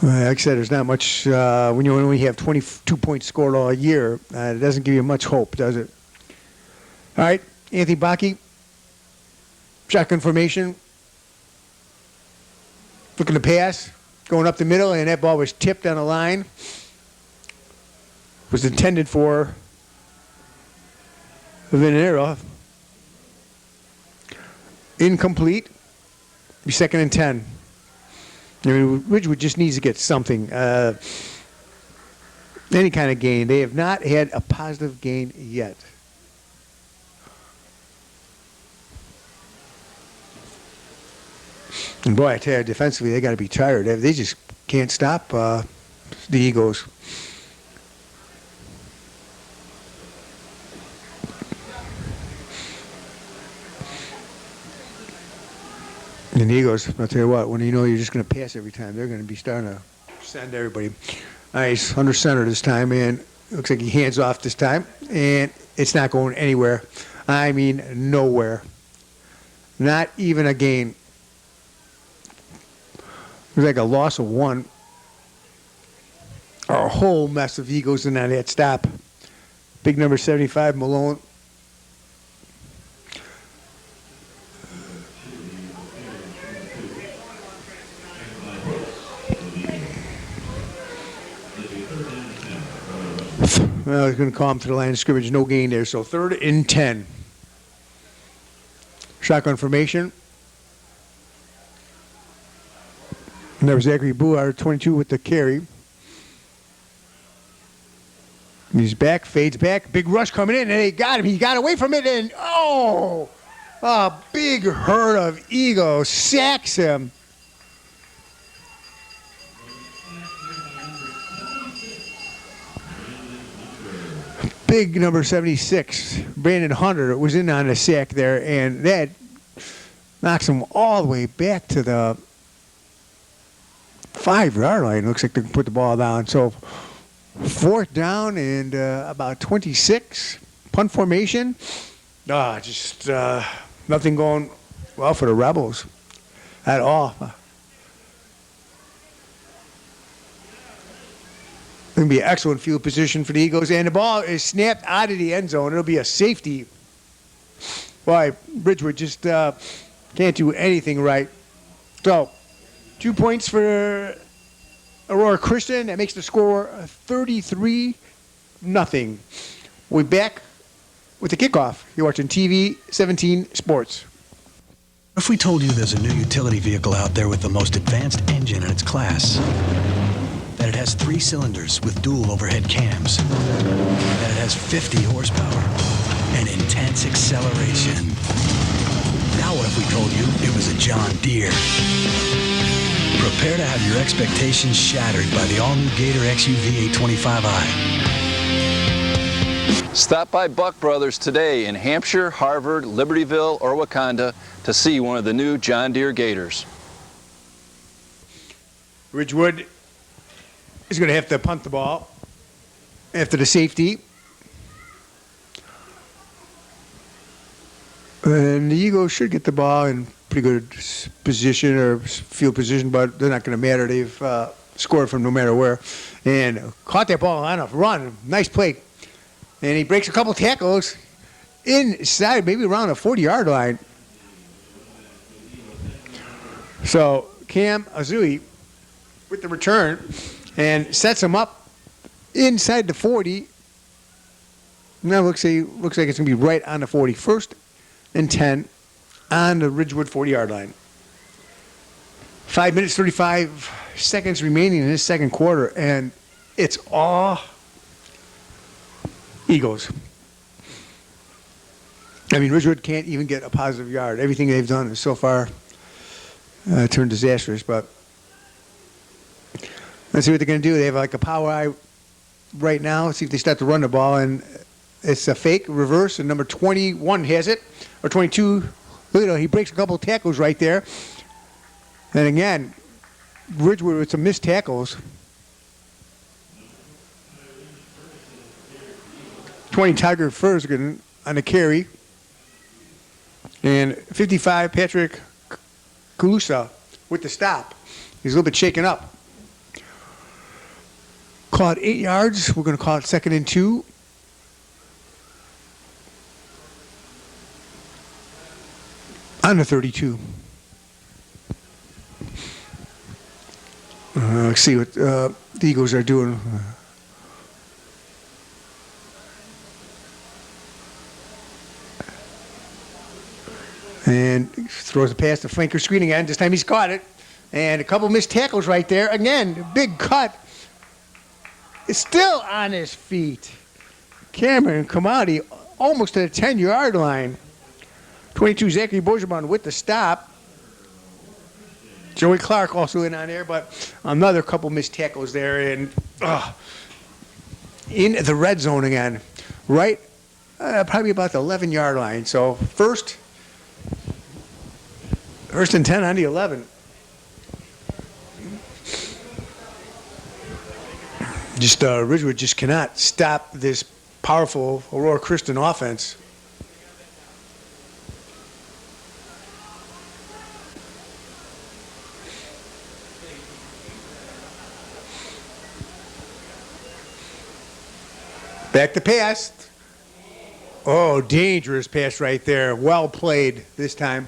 Like I said, there's not much when you only have 22 points scored all year. It doesn't give you much hope, does it? All right, Anthony Bakke, shotgun formation, looking to pass, going up the middle, and that ball was tipped on the line. Was intended for Venera. Incomplete. Be 2nd and 10. I mean, Ridgewood just needs to get something. Any kind of gain. They have not had a positive gain yet. And boy, I tell you, defensively, they got to be tired. They just can't stop the Eagles. And the Eagles, I'll tell you what, when you know you're just going to pass every time, they're going to be starting to send everybody. Nice, under center this time, and looks like he hands off this time, and it's not going anywhere. I mean, nowhere. Not even a gain. It was like a loss of 1. A whole mess of Eagles in that stop. Big number 75, Malone. Well, he's going to call him to the line of scrimmage. No gain there. So 3rd and 10. Shotgun formation. And there was Zachary Bouhard, 22 with the carry. And he's back, fades back. Big rush coming in, and they got him. He got away from it, and a big herd of Eagles sacks him. Big number 76, Brandon Hunter, was in on the sack there, and that knocks him all the way back to the 5-yard line. Looks like they can put the ball down. So 4th down and about 26. Punt formation. Just nothing going well for the Rebels at all. Going to be an excellent field position for the Eagles. And the ball is snapped out of the end zone. It'll be a safety. Boy, Ridgewood just can't do anything right. So, 2 points for Aurora Christian. That makes the score 33-0. We'll be back with the kickoff. You're watching TV 17 Sports. If we told you there's a new utility vehicle out there with the most advanced engine in its class, that it has 3 cylinders with dual overhead cams, that it has 50 horsepower and intense acceleration. Now what if we told you it was a John Deere? Prepare to have your expectations shattered by the all-new Gator XUV 825i. Stop by Buck Brothers today in Hampshire, Harvard, Libertyville, or Wakanda to see one of the new John Deere Gators. Ridgewood is going to have to punt the ball after the safety. And the Eagles should get the ball in pretty good position or field position, but they're not going to matter. They've scored from no matter where. And caught that ball on a run. Nice play. And he breaks a couple tackles inside, maybe around the 40-yard line. So Cam Azui with the return and sets him up inside the 40. Now looks like it's going to be right on the 40. First and 10 on the Ridgewood 40-yard line. 5 minutes, 35 seconds remaining in this second quarter, and it's all Eagles. I mean, Ridgewood can't even get a positive yard. Everything they've done is so far turned disastrous, but let's see what they're going to do. They have like a power eye right now. Let's see if they start to run the ball, and it's a fake reverse, and number 21 has it, or 22. Look at him. He breaks a couple tackles right there. And again, Ridgewood with some missed tackles. 20 Tiger Ferguson on the carry. And 55 Patrick Kalusa with the stop. He's a little bit shaken up. Call it 8 yards. We're going to call it 2nd and 2. On the 32. Let's see what the Eagles are doing. And throws a pass to flanker screen again. This time he's caught it. And a couple missed tackles right there. Again, big cut. It's still on his feet. Cameron Kamadi almost to the 10-yard line. 22 Zachary Bourgeman with the stop. Joey Clark also in on there, but another couple missed tackles there. And in the red zone again. Right, probably about the 11-yard line. So first and 10 on the 11. Ridgewood just cannot stop this powerful Aurora Christian offense. Back to pass. Oh, dangerous pass right there. Well played this time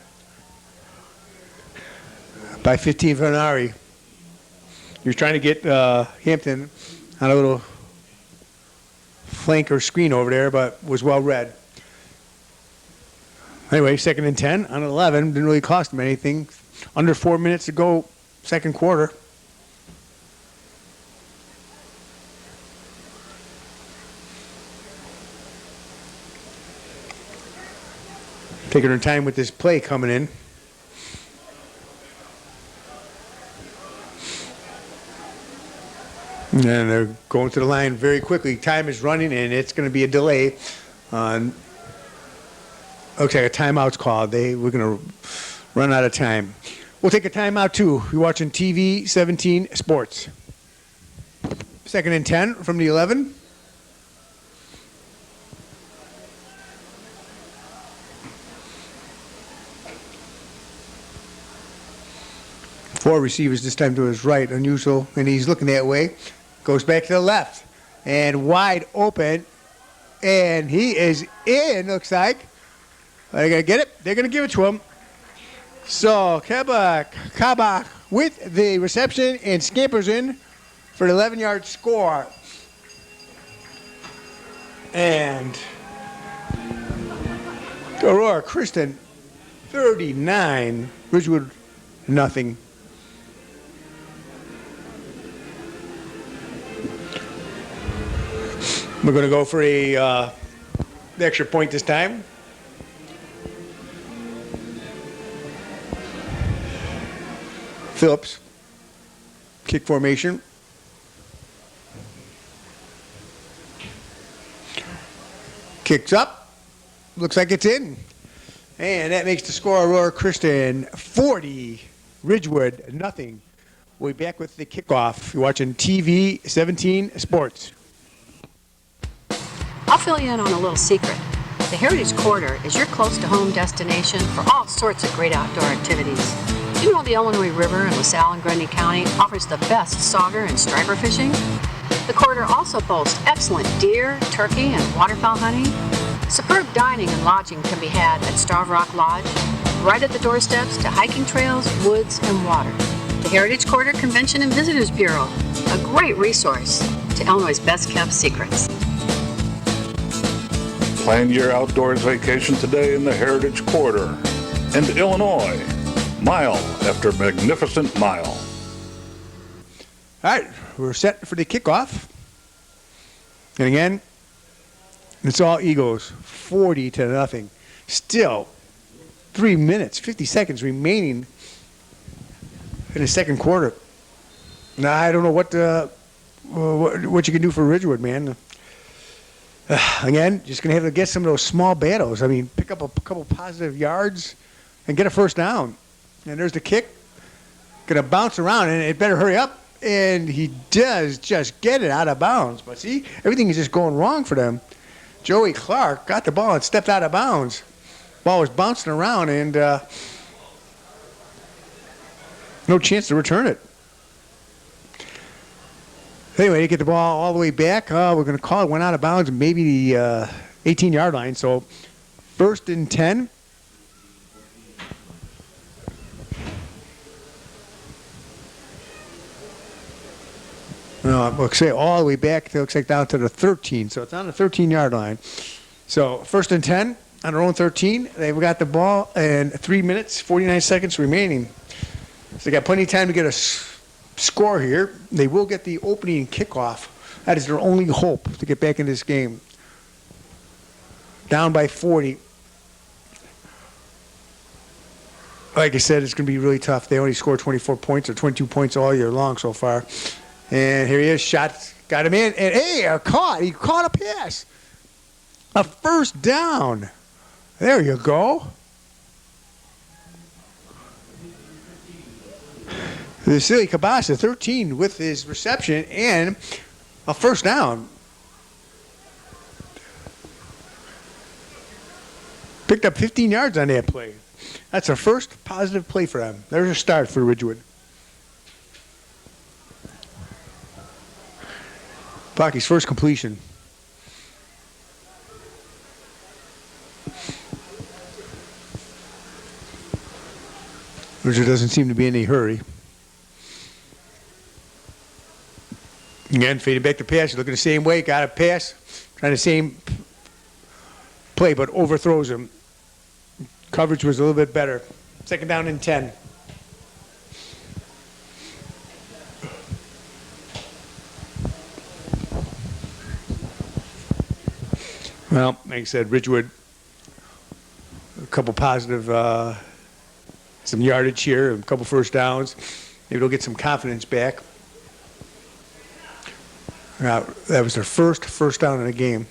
by 15 Venari. He was trying to get Hampton on a little flanker screen over there, but was well read. Anyway, 2nd and 10 on 11. Didn't really cost him anything. Under 4 minutes to go, second quarter. Taking her time with this play coming in. And they're going to the line very quickly. Time is running, and it's going to be a delay. Looks like a timeout's called. We're going to run out of time. We'll take a timeout, too. You're watching TV 17 Sports. 2nd and 10 from the 11. Four receivers this time to his right, unusual, and he's looking that way. Goes back to the left, and wide open, and he is in, looks like. They're going to get it. They're going to give it to him. So Kabak with the reception and scampers in for an 11-yard score. And Aurora Christian 39, Ridgewood nothing. We're going to go for the extra point this time. Phillips Kick formation. Kicks up. Looks like it's in. And that makes the score Aurora Christian 40, Ridgewood nothing. We'll be back with the kickoff. You're watching TV 17 Sports. I'll fill you in on a little secret. The Heritage Quarter is your close-to-home destination for all sorts of great outdoor activities. You know the Illinois River in LaSalle and Grundy County offers the best sauger and striper fishing? The Quarter also boasts excellent deer, turkey, and waterfowl hunting. Superb dining and lodging can be had at Starved Rock Lodge, right at the doorsteps to hiking trails, woods, and water. The Heritage Quarter Convention and Visitors Bureau, a great resource to Illinois' best-kept secrets. Plan your outdoors vacation today in the Heritage Quarter. And Illinois, mile after magnificent mile. All right, we're set for the kickoff. And again, it's all Eagles, 40-0. Still, 3 minutes, 50 seconds remaining in the second quarter. Now, I don't know what you can do for Ridgewood, man. Again, just going to have to get some of those small battles. I mean, pick up a couple positive yards and get a first down. And there's the kick. Going to bounce around, and it better hurry up. And he does just get it out of bounds. But see, everything is just going wrong for them. Joey Clark got the ball and stepped out of bounds. Ball was bouncing around, and no chance to return it. Anyway, they get the ball all the way back. We're going to call it, went out of bounds, maybe the 18-yard line. So 1st and 10. No, looks like all the way back. It looks like down to the 13. So it's on the 13-yard line. So 1st and 10 on their own 13. They've got the ball and 3 minutes, 49 seconds remaining. So they got plenty of time to get a score here. They will get the opening kickoff. That is their only hope to get back in this game. Down by 40. Like I said, it's going to be really tough. They only scored 24 points or 22 points all year long so far. And here he is, shot, got him in, and hey, he caught a pass. A first down. There you go. Vasily Kabasa, 13 with his reception and a first down. Picked up 15 yards on that play. That's a first positive play for them. There's a start for Ridgewood. Pocky's first completion. Ridgewood doesn't seem to be in any hurry. Again, fading back to pass. Looking the same way. Got a pass. Trying the same play, but overthrows him. Coverage was a little bit better. 2nd down and 10. Well, like I said, Ridgewood, a couple positive, some yardage here, a couple first downs. Maybe they'll get some confidence back. That was their first down in the game.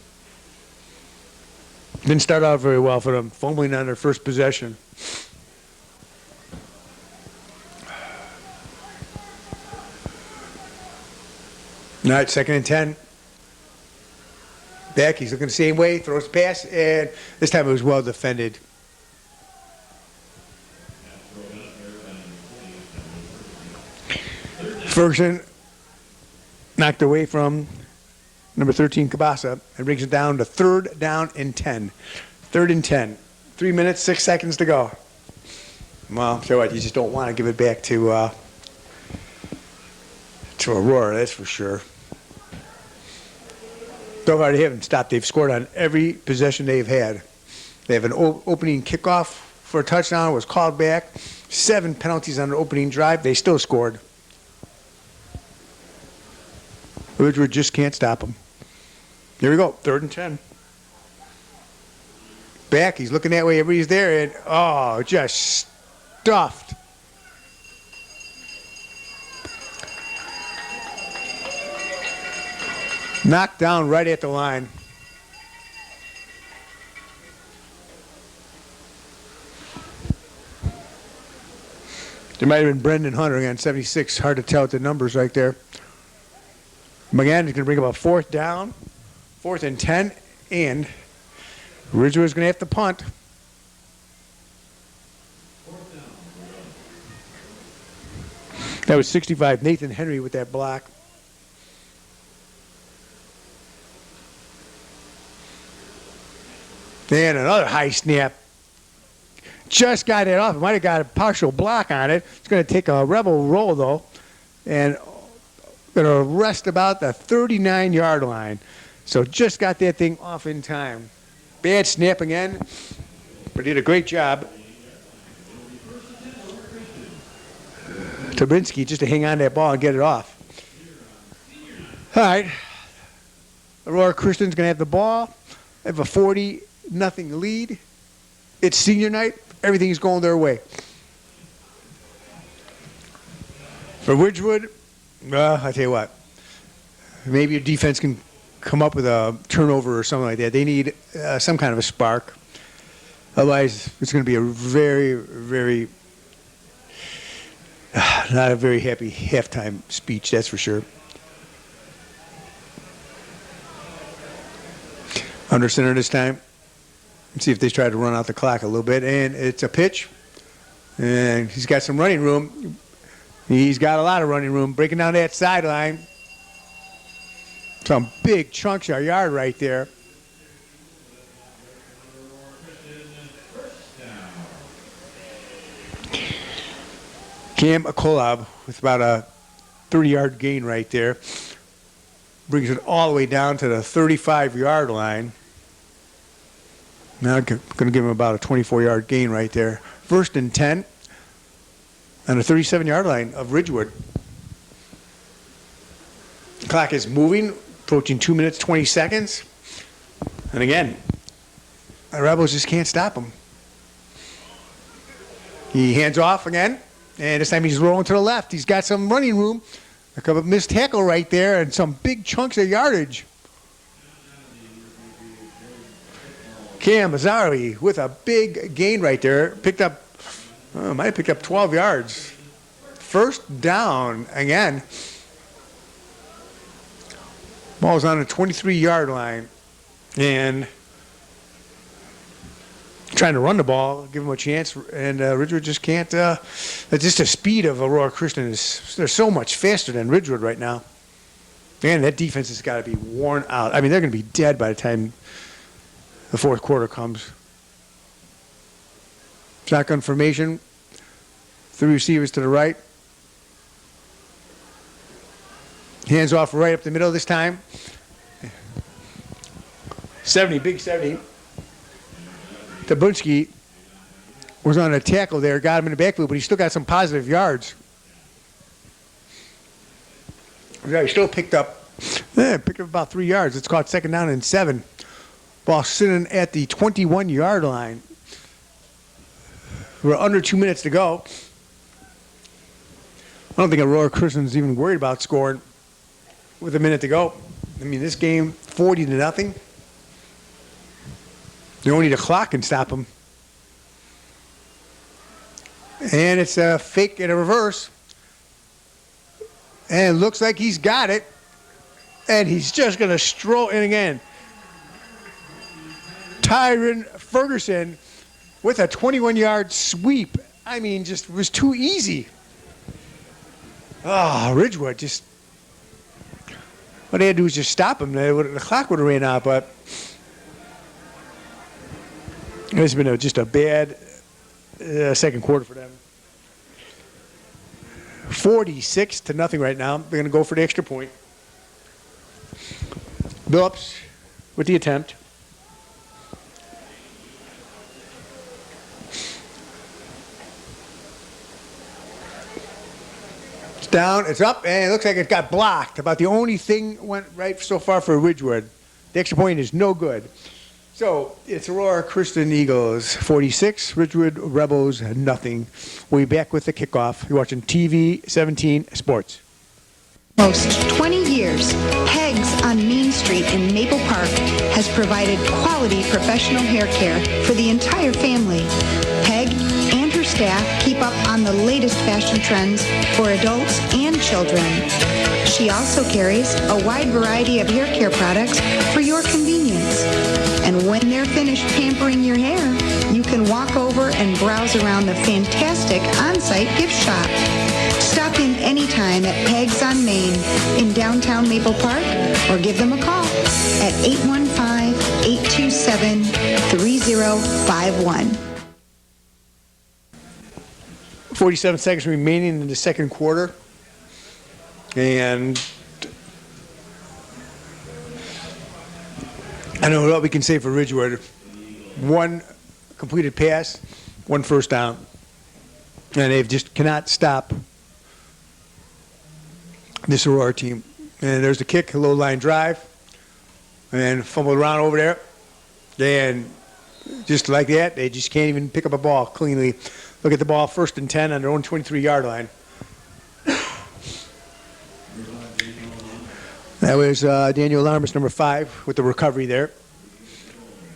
Didn't start out very well for them, fumbling on their first possession. All right, 2nd and 10. Back, he's looking the same way, throws the pass, and this time it was well defended. Ferguson knocked away from number 13, Kabasa, and brings it down to 3rd down and 10. 3rd and 10. 3 minutes, 6 seconds to go. Well, so what, you just don't want to give it back to Aurora, that's for sure. So far they haven't stopped. They've scored on every possession they've had. They have an opening kickoff for a touchdown. It was called back. 7 penalties on the opening drive. They still scored. Ridgewood just can't stop them. Here we go. 3rd and 10. Back. He's looking that way. Everybody's there. And, just stuffed. Knocked down right at the line. There might have been Brendan Hunter again, 76. Hard to tell with the numbers right there. Again, he's going to bring up a 4th down, 4th and 10, and Ridgewood's going to have to punt. That was 65. Nathan Henry with that block. And another high snap. Just got it off. It might have got a partial block on it. It's going to take a Rebel roll, though, and going to rest about the 39-yard line. So just got that thing off in time. Bad snap again, but did a great job. Tabinsky just to hang on to that ball and get it off. All right. Aurora Christian's going to have the ball. They have a 40-0 lead. It's senior night. Everything's going their way. For Ridgewood, I tell you what, maybe your defense can come up with a turnover or something like that. They need some kind of a spark. Otherwise, it's going to be a very, very, not a very happy halftime speech, that's for sure. Under center this time. Let's see if they try to run out the clock a little bit. And it's a pitch. And he's got some running room. He's got a lot of running room. Breaking down that sideline. Some big chunks of yard right there. Cam Akolab with about a 30-yard gain right there. Brings it all the way down to the 35-yard line. Now I'm going to give him about a 24-yard gain right there. 1st and 10 on the 37-yard line of Ridgewood. The clock is moving, approaching 2 minutes, 20 seconds. And again, the Rebels just can't stop him. He hands off again, and this time he's rolling to the left. He's got some running room. A couple of missed tackle right there and some big chunks of yardage. Cam Azari with a big gain right there. Picked up, might have picked up 12 yards. 1st down again. Ball's on the 23-yard line. And trying to run the ball, give him a chance. And Ridgewood just can't. Just the speed of Aurora Christian they're so much faster than Ridgewood right now. Man, that defense has got to be worn out. I mean, they're going to be dead by the time the 4th quarter comes. Shotgun formation. 3 receivers to the right. Hands off right up the middle this time. 70, big 70. Tabunski was on a tackle there, got him in the backfield, but he still got some positive yards. Yeah, he still picked up about 3 yards. It's called 2nd down and 7. Ball sitting at the 21-yard line. We're under 2 minutes to go. I don't think Aurora Christian's even worried about scoring with a minute to go. I mean, this game, 40-0. They only need a clock can stop them. And it's a fake and a reverse. And it looks like he's got it. And he's just going to stroll in again. Tyron Ferguson with a 21-yard sweep. I mean, just was too easy. Oh, Ridgewood just... What they had to do was just stop him. The clock would have ran out, but... It's been just a bad 2nd quarter for them. 46-0 right now. They're going to go for the extra point. Billups with the attempt. It's down, it's up, and it looks like it got blocked. About the only thing went right so far for Ridgewood. The extra point is no good. So it's Aurora Christian Eagles 46, Ridgewood Rebels 0. We'll be back with the kickoff. You're watching TV 17 Sports. Most 20 years, years, Pegs on Main Street in Maple Park has provided quality professional hair care for the entire family. Peg and her staff keep up on the latest fashion trends for adults and children. She also carries a wide variety of hair care products for your convenience. And when they're finished pampering your hair, you can walk over and browse around the fantastic on-site gift shop. Stop in anytime at Pegs on Main in downtown Maple Park or give them a call at 815-827-3051. 47 seconds remaining in the second quarter. And I don't know what we can say for Ridgewood. One completed pass, one first down. And they just cannot stop this Aurora team. And there's the kick, a low line drive, and fumbled around over there. And just like that, they just can't even pick up a ball cleanly. Look at the ball, 1st and 10 on their own 23-yard line. That was Daniel Larmus, number 5, with the recovery there.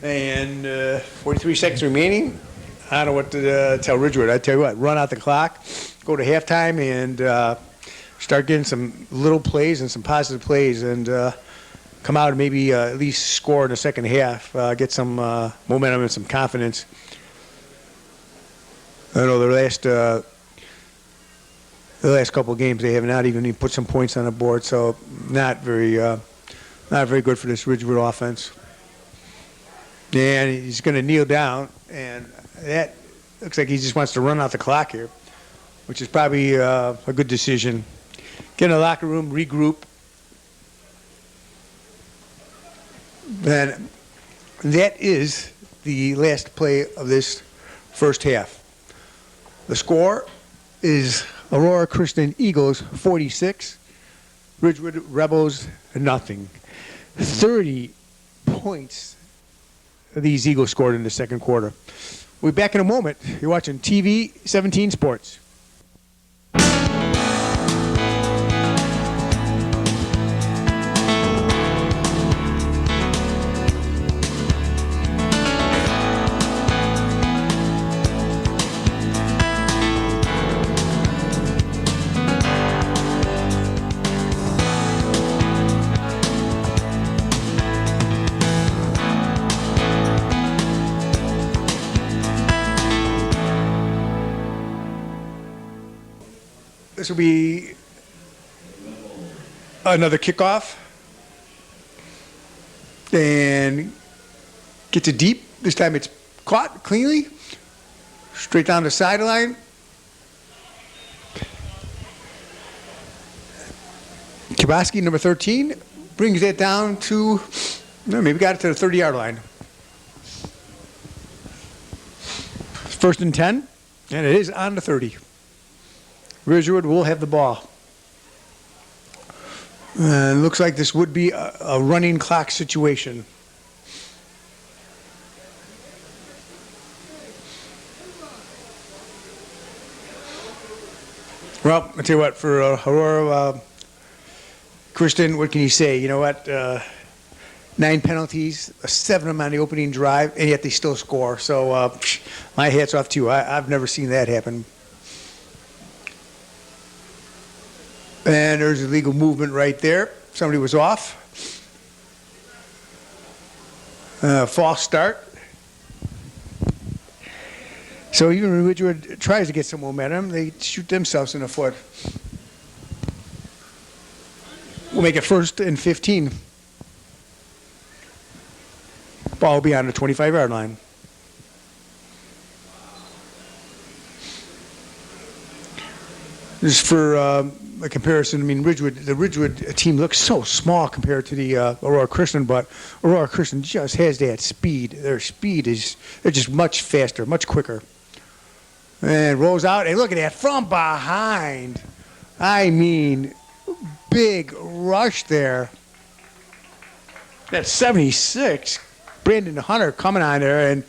And 43 seconds remaining. I don't know what to tell Ridgewood. I tell you what, run out the clock, go to halftime, and start getting some little plays and some positive plays, and come out and maybe at least score in the second half, get some momentum and some confidence. I know the last couple of games they have not even put some points on the board, so not very good for this Ridgewood offense. And he's going to kneel down, and that looks like he just wants to run out the clock here, which is probably a good decision. Get in the locker room, regroup. And that is the last play of this first half. The score is Aurora Christian Eagles 46, Ridgewood Rebels nothing. 30 points these Eagles scored in the second quarter. We'll be back in a moment. You're watching TV 17 Sports. This will be another kickoff. And gets it deep. This time it's caught cleanly. Straight down the sideline. Kibaski, number 13, brings that down to, maybe got it to the 30-yard line. 1st and 10, and it is on the 30. Ridgewood will have the ball. Looks like this would be a running clock situation. Well, I'll tell you what, for Aurora Christian, what can you say? You know what? 9 penalties, 7 of them on the opening drive, and yet they still score. So my hat's off to you. I've never seen that happen. And there's illegal movement right there. Somebody was off. False start. So even when Ridgewood tries to get some momentum, they shoot themselves in the foot. We'll make it 1st and 15. Ball will be on the 25-yard line. Just for a comparison, I mean, the Ridgewood team looks so small compared to the Aurora Christian, but Aurora Christian just has that speed. Their speed they're just much faster, much quicker. And rolls out, and look at that, from behind. I mean, big rush there. That's 76. Brandon Hunter coming on there, and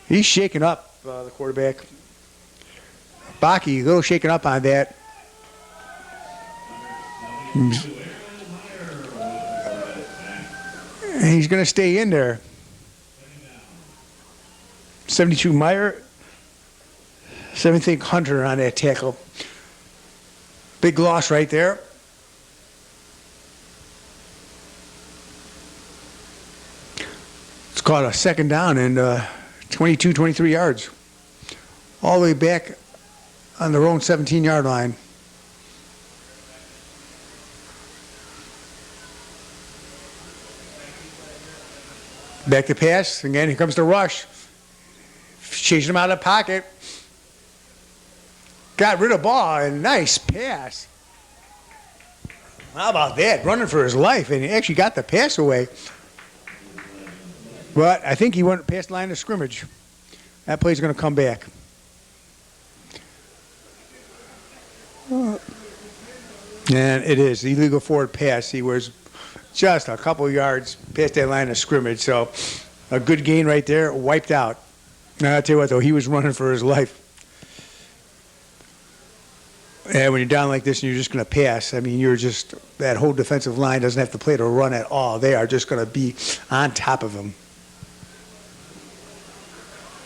he's shaking up the quarterback. Baki, a little shaken up on that. And he's going to stay in there. 72 Meyer, 7th Hunter on that tackle. Big loss right there. It's called a second down and 22, 23 yards. All the way back on their own 17-yard line. Back to pass. Again, here comes the rush. Chasing him out of the pocket. Got rid of the ball, and nice pass. How about that? Running for his life, and he actually got the pass away. But I think he went past the line of scrimmage. That play's going to come back. And it is illegal forward pass. He was just a couple yards past that line of scrimmage. So a good gain right there, wiped out. Now, I'll tell you what, though, he was running for his life. And when you're down like this and you're just going to pass, I mean, you're just, that whole defensive line doesn't have to play to run at all. They are just going to be on top of him.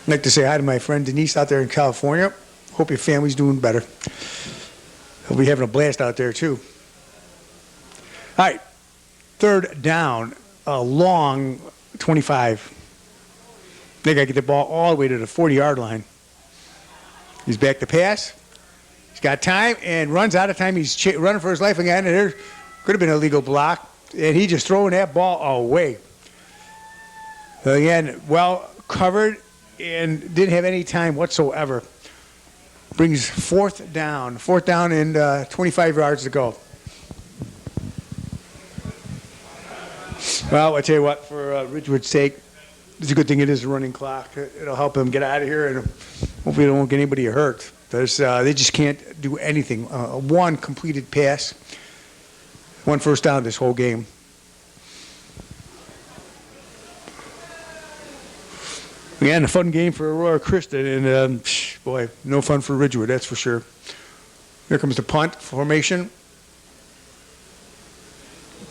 I'd like to say hi to my friend Denise out there in California. Hope your family's doing better. He'll be having a blast out there, too. All right, third down, a long 25. They got to get the ball all the way to the 40-yard line. He's back to pass. He's got time and runs out of time. He's running for his life again. And there could have been a legal block. And he just throwing that ball away. Again, well covered and didn't have any time whatsoever. Brings fourth down. Fourth down and 25 yards to go. Well, I tell you what, for Ridgewood's sake, it's a good thing it is a running clock. It'll help him get out of here, and hopefully it won't get anybody hurt. They just can't do anything. One completed pass, one first down this whole game. Again, a fun game for Aurora Christian, and boy, no fun for Ridgewood, that's for sure. Here comes the punt formation.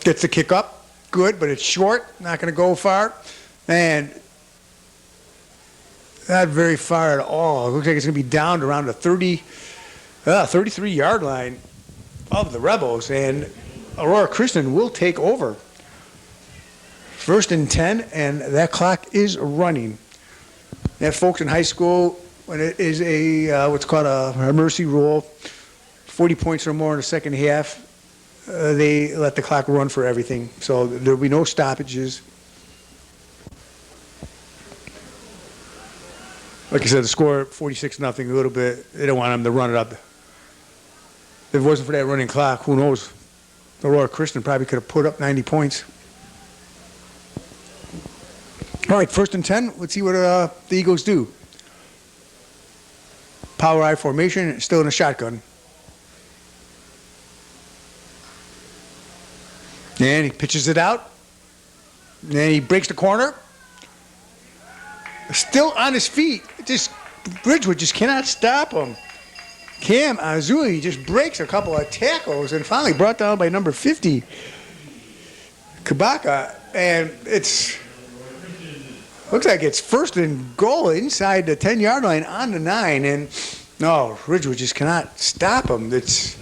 Gets the kick up, good, but it's short, not going to go far. And not very far at all. It looks like it's going to be down to around the 33-yard line of the Rebels, and Aurora Christian will take over. First and 10, and that clock is running. That folks in high school, when it is a what's called a mercy rule, 40 points or more in the second half, they let the clock run for everything. So there will be no stoppages. Like I said, the score 46-0, a little bit. They don't want them to run it up. If it wasn't for that running clock, who knows? Aurora Christian probably could have put up 90 points. All right, first and 10. Let's see what the Eagles do. Power I formation, still in a shotgun. And he pitches it out. And he breaks the corner. Still on his feet. Ridgewood just cannot stop him. Cam Azuli just breaks a couple of tackles and finally brought down by number 50, Kabaka. And looks like it's first and goal inside the 10-yard line on the 9. And no, Ridgewood just cannot stop him. It's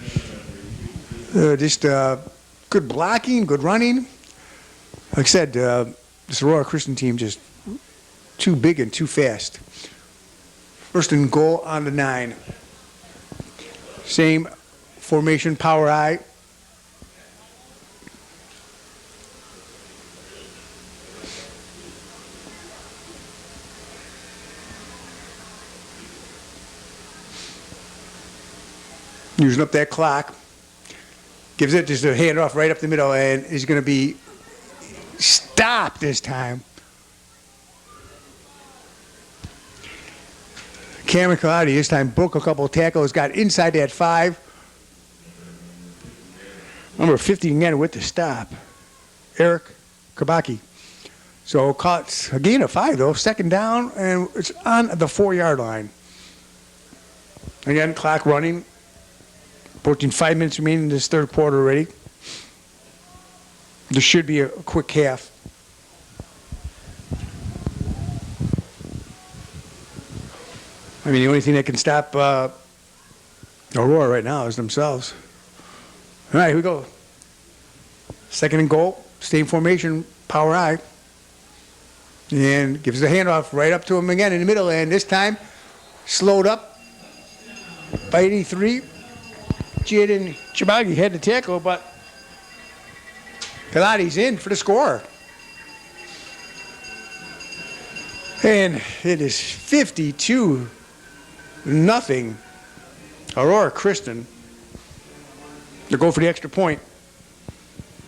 just good blocking, good running. Like I said, this Aurora Christian team just too big and too fast. First and goal on the 9. Same formation, power I. Using up that clock. Gives it just a handoff right up the middle, and is going to be stopped this time. Cameron Kaladi this time broke a couple of tackles, got inside that 5. Number 50 again with the stop. Eric Kabaki. So caught a gain of 5 though, second down, and it's on the 4-yard line. Again, clock running. Approaching 5 minutes remaining in this third quarter already. There should be a quick half. I mean, the only thing that can stop Aurora right now is themselves. All right, here we go. Second and goal. Stay in formation. Power I. And gives the handoff right up to him again in the middle. And this time, slowed up by 83. Jaden Chibagi had the tackle, but Pilates in for the score. And it is 52-0. Aurora Christian. They'll go for the extra point.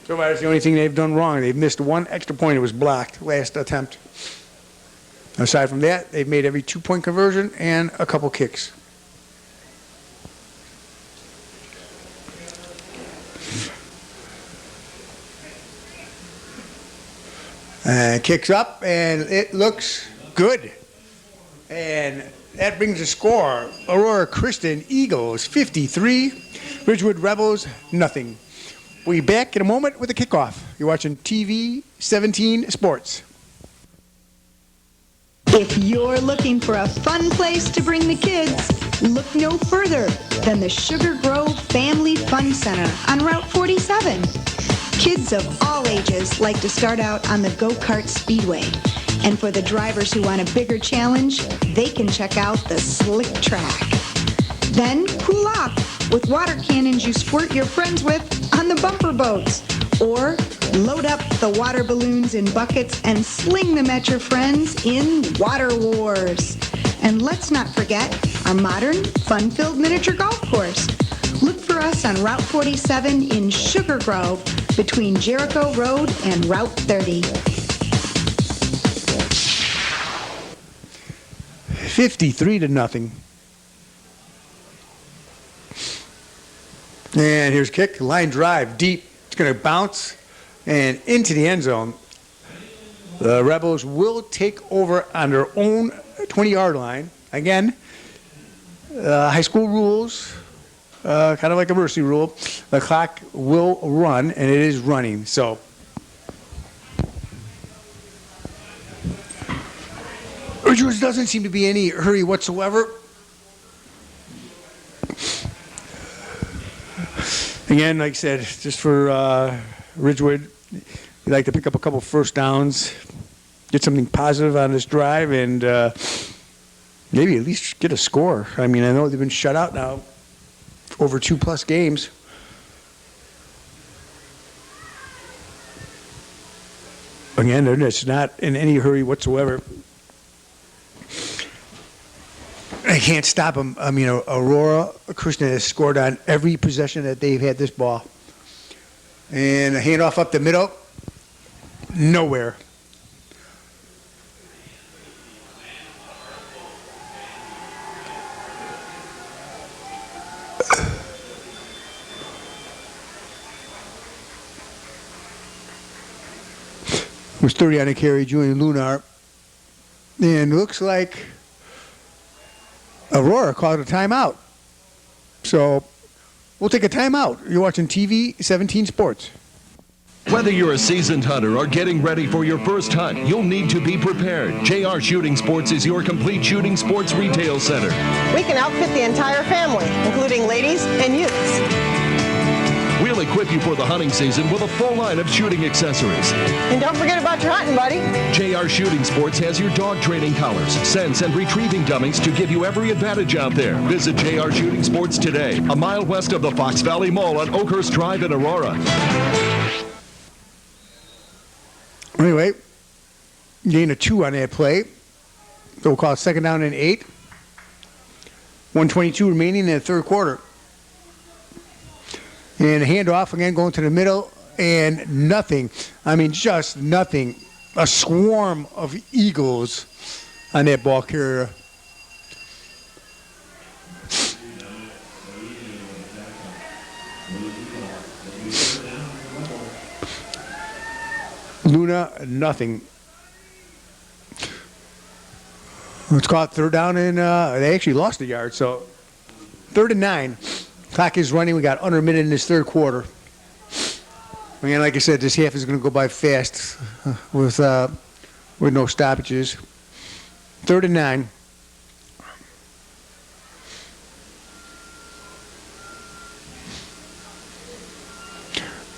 So that's the only thing they've done wrong. They've missed one extra point. It was blocked last attempt. Aside from that, they've made every 2-point conversion and a couple kicks. Kicks up, and it looks good. And that brings the score. Aurora Christian Eagles 53, Ridgewood Rebels nothing. We'll be back in a moment with the kickoff. You're watching TV 17 Sports. If you're looking for a fun place to bring the kids, look no further than the Sugar Grove Family Fun Center on Route 47. Kids of all ages like to start out on the go-kart speedway. And for the drivers who want a bigger challenge, they can check out the slick track. Then cool off with water cannons you squirt your friends with on the bumper boats. Or load up the water balloons in buckets and sling them at your friends in Water Wars. And let's not forget our modern, fun-filled miniature golf course. Look for us on Route 47 in Sugar Grove between Jericho Road and Route 30. 53-0. And here's kick, line drive, deep. It's going to bounce and into the end zone. The Rebels will take over on their own 20-yard line. Again, high school rules, kind of like a mercy rule. The clock will run, and it is running. So Ridgewood doesn't seem to be any hurry whatsoever. Again, like I said, just for Ridgewood, we like to pick up a couple first downs, get something positive on this drive, and maybe at least get a score. I mean, I know they've been shut out now over 2+ games. Again, they're just not in any hurry whatsoever. I can't stop them. I mean, Aurora Christian has scored on every possession that they've had this ball. And a handoff up the middle. Nowhere. Was 30 on the carry, Julian Lunar. And looks like Aurora called a timeout. So we'll take a timeout. You're watching TV 17 Sports. Whether you're a seasoned hunter or getting ready for your first hunt, you'll need to be prepared. JR Shooting Sports is your complete shooting sports retail center. We can outfit the entire family, including ladies and youths. We'll equip you for the hunting season with a full line of shooting accessories. And don't forget about your hunting, buddy. JR Shooting Sports has your dog training collars, scents, and retrieving dummies to give you every advantage out there. Visit JR Shooting Sports today, a mile west of the Fox Valley Mall on Oakhurst Drive in Aurora. Anyway, gain a 2 on that play. So we'll call it second down and 8. 1:22 remaining in the third quarter. And a handoff again going to the middle, and nothing. I mean, just nothing. A swarm of Eagles on that ball carrier. Luna, nothing. Let's call it third down, and they actually lost a yard. So 3rd and 9. Clock is running. We got under a minute in this third quarter. Again, like I said, this half is going to go by fast with no stoppages. 3rd and 9.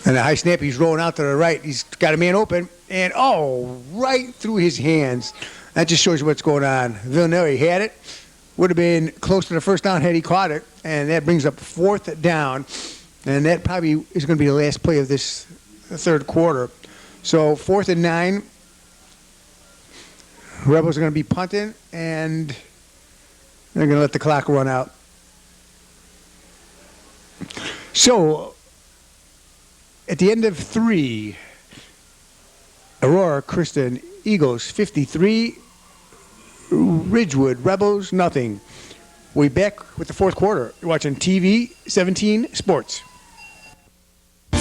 And the high snap, he's rolling out to the right. He's got a man open, and right through his hands. That just shows you what's going on. Villanelli had it. Would have been close to the first down had he caught it, and that brings up 4th down. And that probably is going to be the last play of this third quarter. So 4th and 9. Rebels are going to be punting, and they're going to let the clock run out. So at the end of 3, Aurora Christian Eagles 53, Ridgewood Rebels nothing. We'll be back with the fourth quarter. You're watching TV 17 Sports.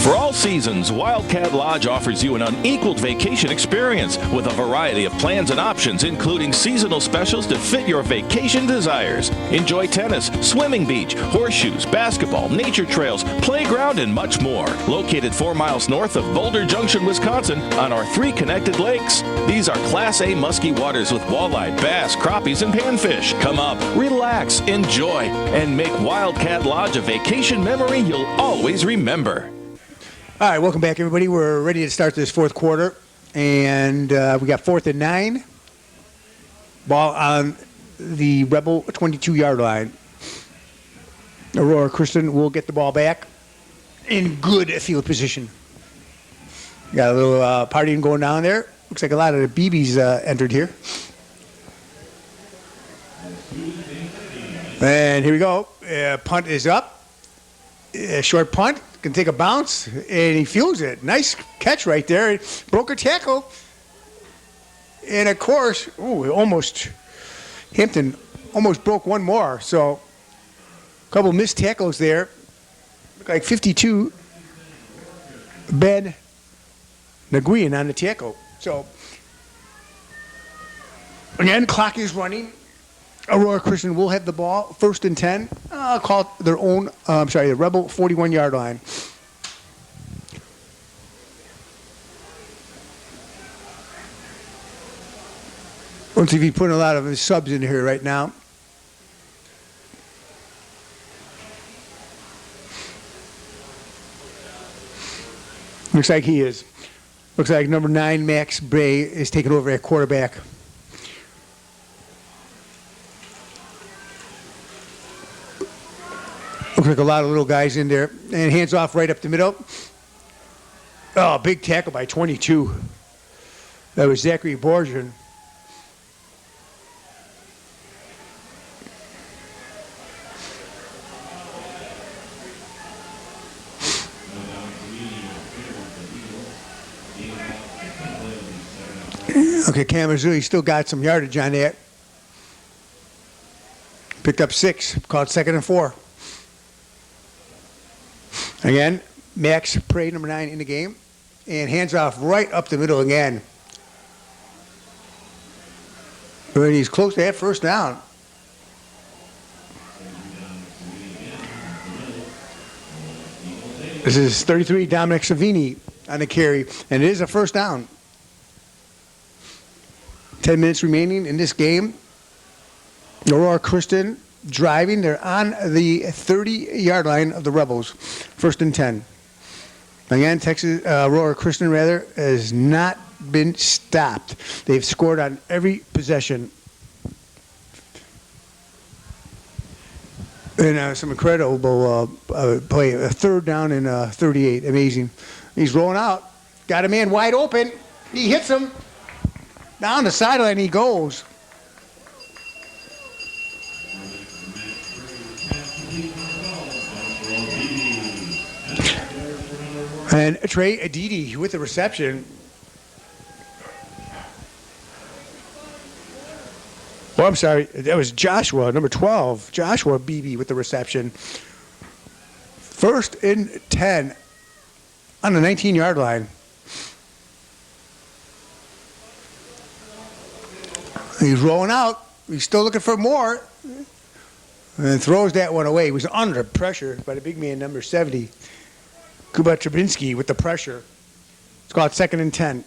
For all seasons, Wildcat Lodge offers you an unequaled vacation experience with a variety of plans and options, including seasonal specials to fit your vacation desires. Enjoy tennis, swimming beach, horseshoes, basketball, nature trails, playground, and much more. Located 4 miles north of Boulder Junction, Wisconsin, on our 3 connected lakes. These are Class A musky waters with walleye, bass, crappies, and panfish. Come up, relax, enjoy, and make Wildcat Lodge a vacation memory you'll always remember. All right, welcome back, everybody. We're ready to start this fourth quarter, and we got 4th and 9. Ball on the Rebel 22-yard line. Aurora Christian will get the ball back in good field position. Got a little partying going down there. Looks like a lot of the BBs entered here. And here we go. Punt is up. Short punt. Can take a bounce, and he feels it. Nice catch right there. Broke a tackle. And, of course, Hampton almost broke one more. So, a couple missed tackles there. Look like 52, Ben Nguyen on the tackle. So, again, clock is running. Aurora Christian will have the ball, 1st and 10. I'll call it their own, the Rebel 41-yard line. Let's see if he's putting a lot of his subs in here right now. Looks like he is. Looks like number 9, Max Bray, is taking over at quarterback. Looks like a lot of little guys in there. And hands off right up the middle. Oh, big tackle by 22. That was Zachary Borgen. Okay, Kalamazoo still got some yardage on that. Picked up 6. Called 2nd and 4. Again, Max Prey, number 9, in the game. And hands off right up the middle again. And he's close to that first down. This is 33, Dominic Savini on the carry. And it is a first down. 10 minutes remaining in this game. Aurora Christian driving. They're on the 30-yard line of the Rebels. 1st and 10. Again, Aurora Christian, has not been stopped. They've scored on every possession. And some incredible play. A 3rd down and 38. Amazing. He's rolling out. Got a man wide open. He hits him. Down the sideline he goes. And Trey Aditi with the reception. Oh, I'm sorry. That was Joshua, number 12. Joshua Beebe with the reception. 1st and 10 on the 19-yard line. He's rolling out. He's still looking for more. And throws that one away. He was under pressure by the big man, number 70. Kuba Trubinsky with the pressure. It's called 2nd and 10.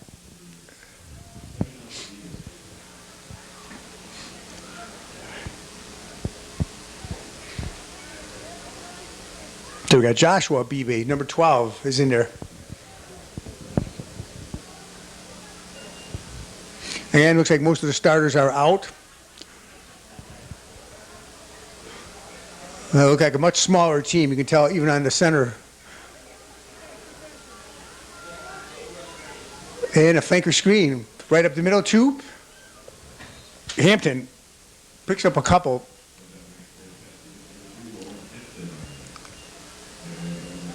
So we got Joshua Beebe, number 12, is in there. Again, looks like most of the starters are out. They look like a much smaller team. You can tell even on the center. And a flanker screen right up the middle, too. Hampton picks up a couple.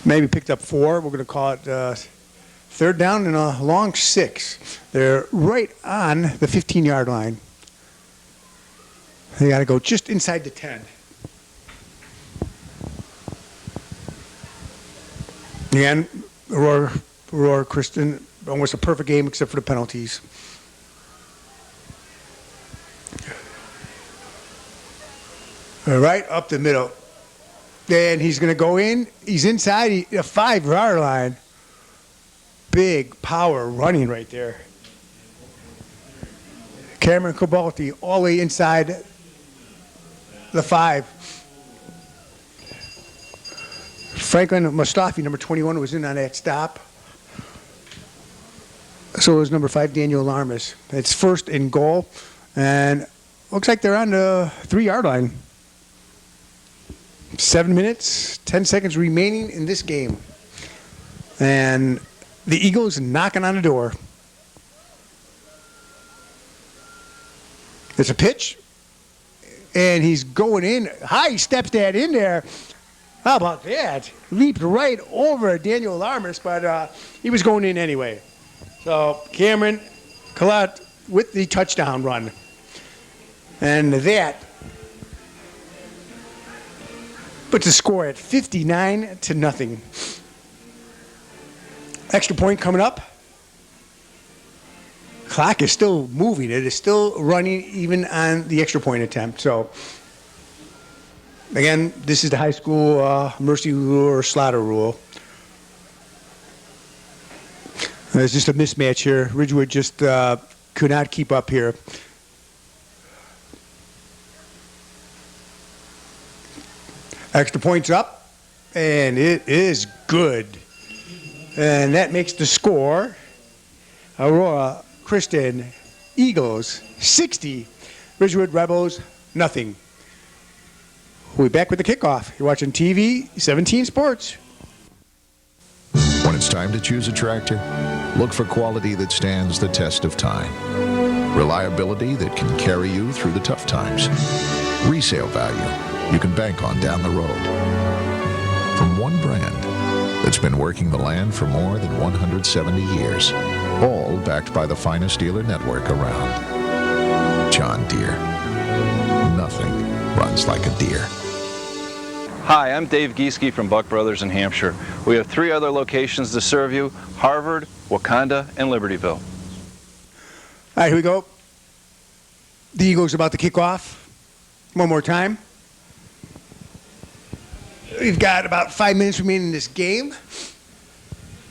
Maybe picked up 4. We're going to call it third down and a long 6. They're right on the 15-yard line. They got to go just inside the 10. Again, Aurora Christian, almost a perfect game except for the penalties. All right, up the middle. And he's going to go in. He's inside the 5-yard line. Big power running right there. Cameron Cobalti all the way inside the 5. Franklin Mustafi, number 21, was in on that stop. So was number 5, Daniel Larmis. It's first and goal. And looks like they're on the 3-yard line. 7 minutes, 10 seconds remaining in this game. And the Eagles knocking on the door. It's a pitch. And he's going in. High steps that in there. How about that? Leaped right over Daniel Larmis, but he was going in anyway. So Cameron Collette with the touchdown run. And that puts the score at 59-0. Extra point coming up. Clock is still moving. It is still running even on the extra point attempt. So, again, this is the high school mercy rule or slaughter rule. There's just a mismatch here. Ridgewood just could not keep up here. Extra points up, and it is good. And that makes the score Aurora Christian Eagles 60, Ridgewood Rebels nothing. We'll be back with the kickoff. You're watching TV 17 Sports. When it's time to choose a tractor, look for quality that stands the test of time. Reliability that can carry you through the tough times. Resale value you can bank on down the road. From one brand that's been working the land for more than 170 years, all backed by the finest dealer network around. John Deere. Nothing runs like a deer. Hi, I'm Dave Gieske from Buck Brothers in Hampshire. We have 3 other locations to serve you: Harvard, Wakanda, and Libertyville. All right, here we go. The Eagles about to kick off. One more time. We've got about 5 minutes remaining in this game.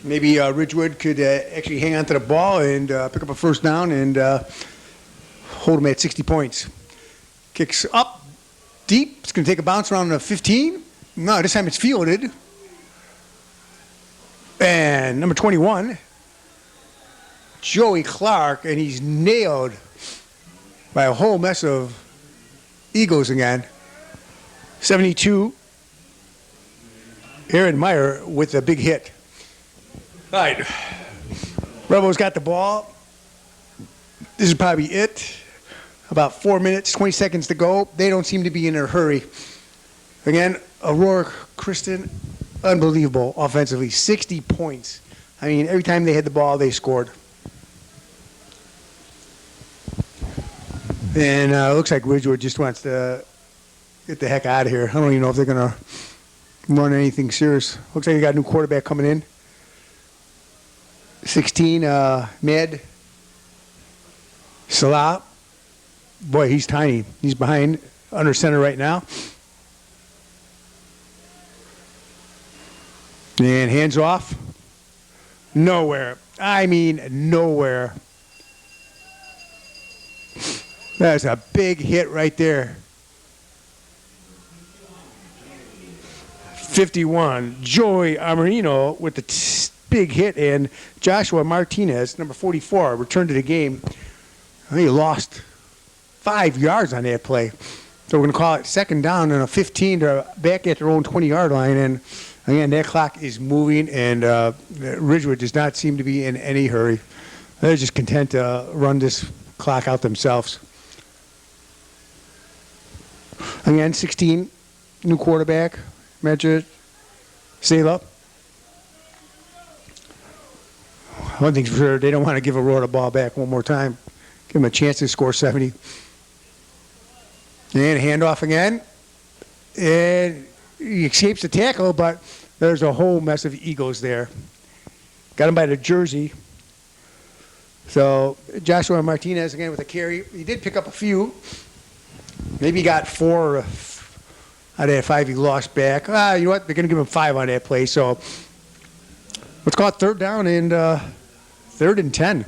Maybe Ridgewood could actually hang on to the ball and pick up a first down and hold them at 60 points. Kicks up deep. It's going to take a bounce around the 15. No, this time it's fielded. And number 21, Joey Clark, and he's nailed by a whole mess of Eagles again. 72. Aaron Meyer with a big hit. All right. Rebels got the ball. This is probably it. About 4 minutes, 20 seconds to go. They don't seem to be in a hurry. Again, Aurora Christian, unbelievable offensively. 60 points. I mean, every time they had the ball, they scored. And it looks like Ridgewood just wants to get the heck out of here. I don't even know if they're going to run anything serious. Looks like they got a new quarterback coming in. 16, Med Salah. Boy, he's tiny. He's behind under center right now. And hands off. Nowhere. I mean, nowhere. That's a big hit right there. 51. Joey Amarino with the big hit, and Joshua Martinez, number 44, returned to the game. He lost 5 yards on that play. So we're going to call it second down and a 15 to back at their own 20-yard line. And again, that clock is moving, and Ridgewood does not seem to be in any hurry. They're just content to run this clock out themselves. Again, 16, new quarterback, Major Sela. One thing's for sure, they don't want to give Aurora the ball back one more time. Give them a chance to score 70. And handoff again. And he escapes the tackle, but there's a whole mess of Eagles there. Got him by the jersey. So Joshua Martinez again with a carry. He did pick up a few. Maybe he got 4 out of that 5 he lost back. You know what? They're going to give him 5 on that play. So let's call it third down and 3rd and 10.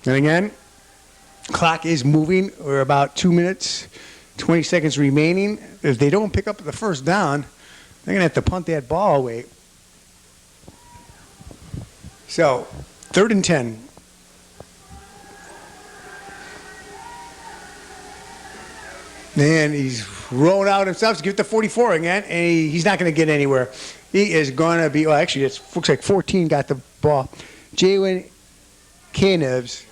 And again, clock is moving. We're about 2 minutes, 20 seconds remaining. If they don't pick up the first down, they're going to have to punt that ball away. So 3rd and 10. And he's rolling out himself to give it to 44 again, and he's not going to get anywhere. He is going to be, well, actually, it looks like 14 got the ball. Jalen Canevs,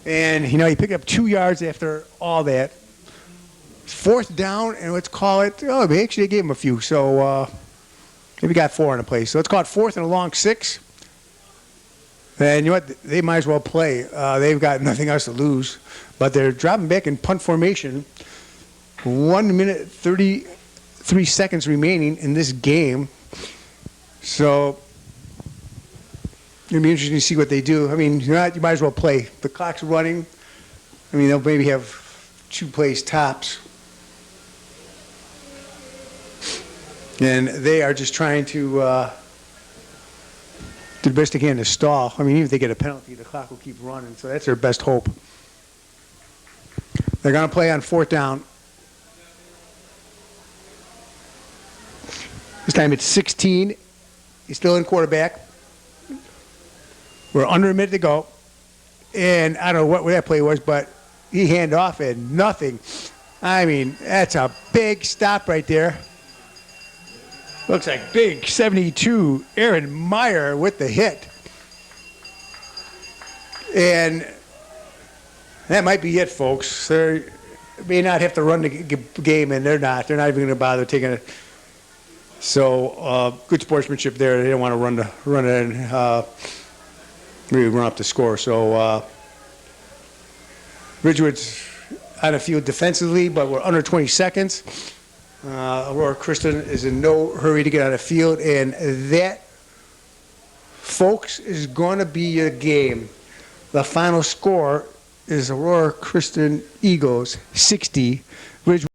and, you know, he picked up 2 yards after all that. 4th down, and let's call it, they actually gave him a few, so maybe got 4 on the play. So let's call it 4th and a long 6. And you know what? They might as well play. They've got nothing else to lose, but they're dropping back in punt formation. 1 minute, 33 seconds remaining in this game. So it'll be interesting to see what they do. I mean, you might as well play. The clock's running. I mean, they'll maybe have 2 plays tops. And they are just trying to do the best they can to stall. I mean, even if they get a penalty, the clock will keep running. So that's their best hope. They're going to play on 4th down. This time it's 16. He's still in quarterback. We're under a minute to go. And I don't know what that play was, but he handed off and nothing. I mean, that's a big stop right there. Looks like big 72 Aaron Meyer with the hit. And that might be it, folks. They may not have to run the game, and they're not. They're not even going to bother taking it. So good sportsmanship there. They don't want to run it and really run up the score. So Ridgewood's on the field defensively, but we're under 20 seconds. Aurora Christian is in no hurry to get on the field, and that, folks, is going to be your game. The final score is Aurora Christian Eagles 60, Ridgewood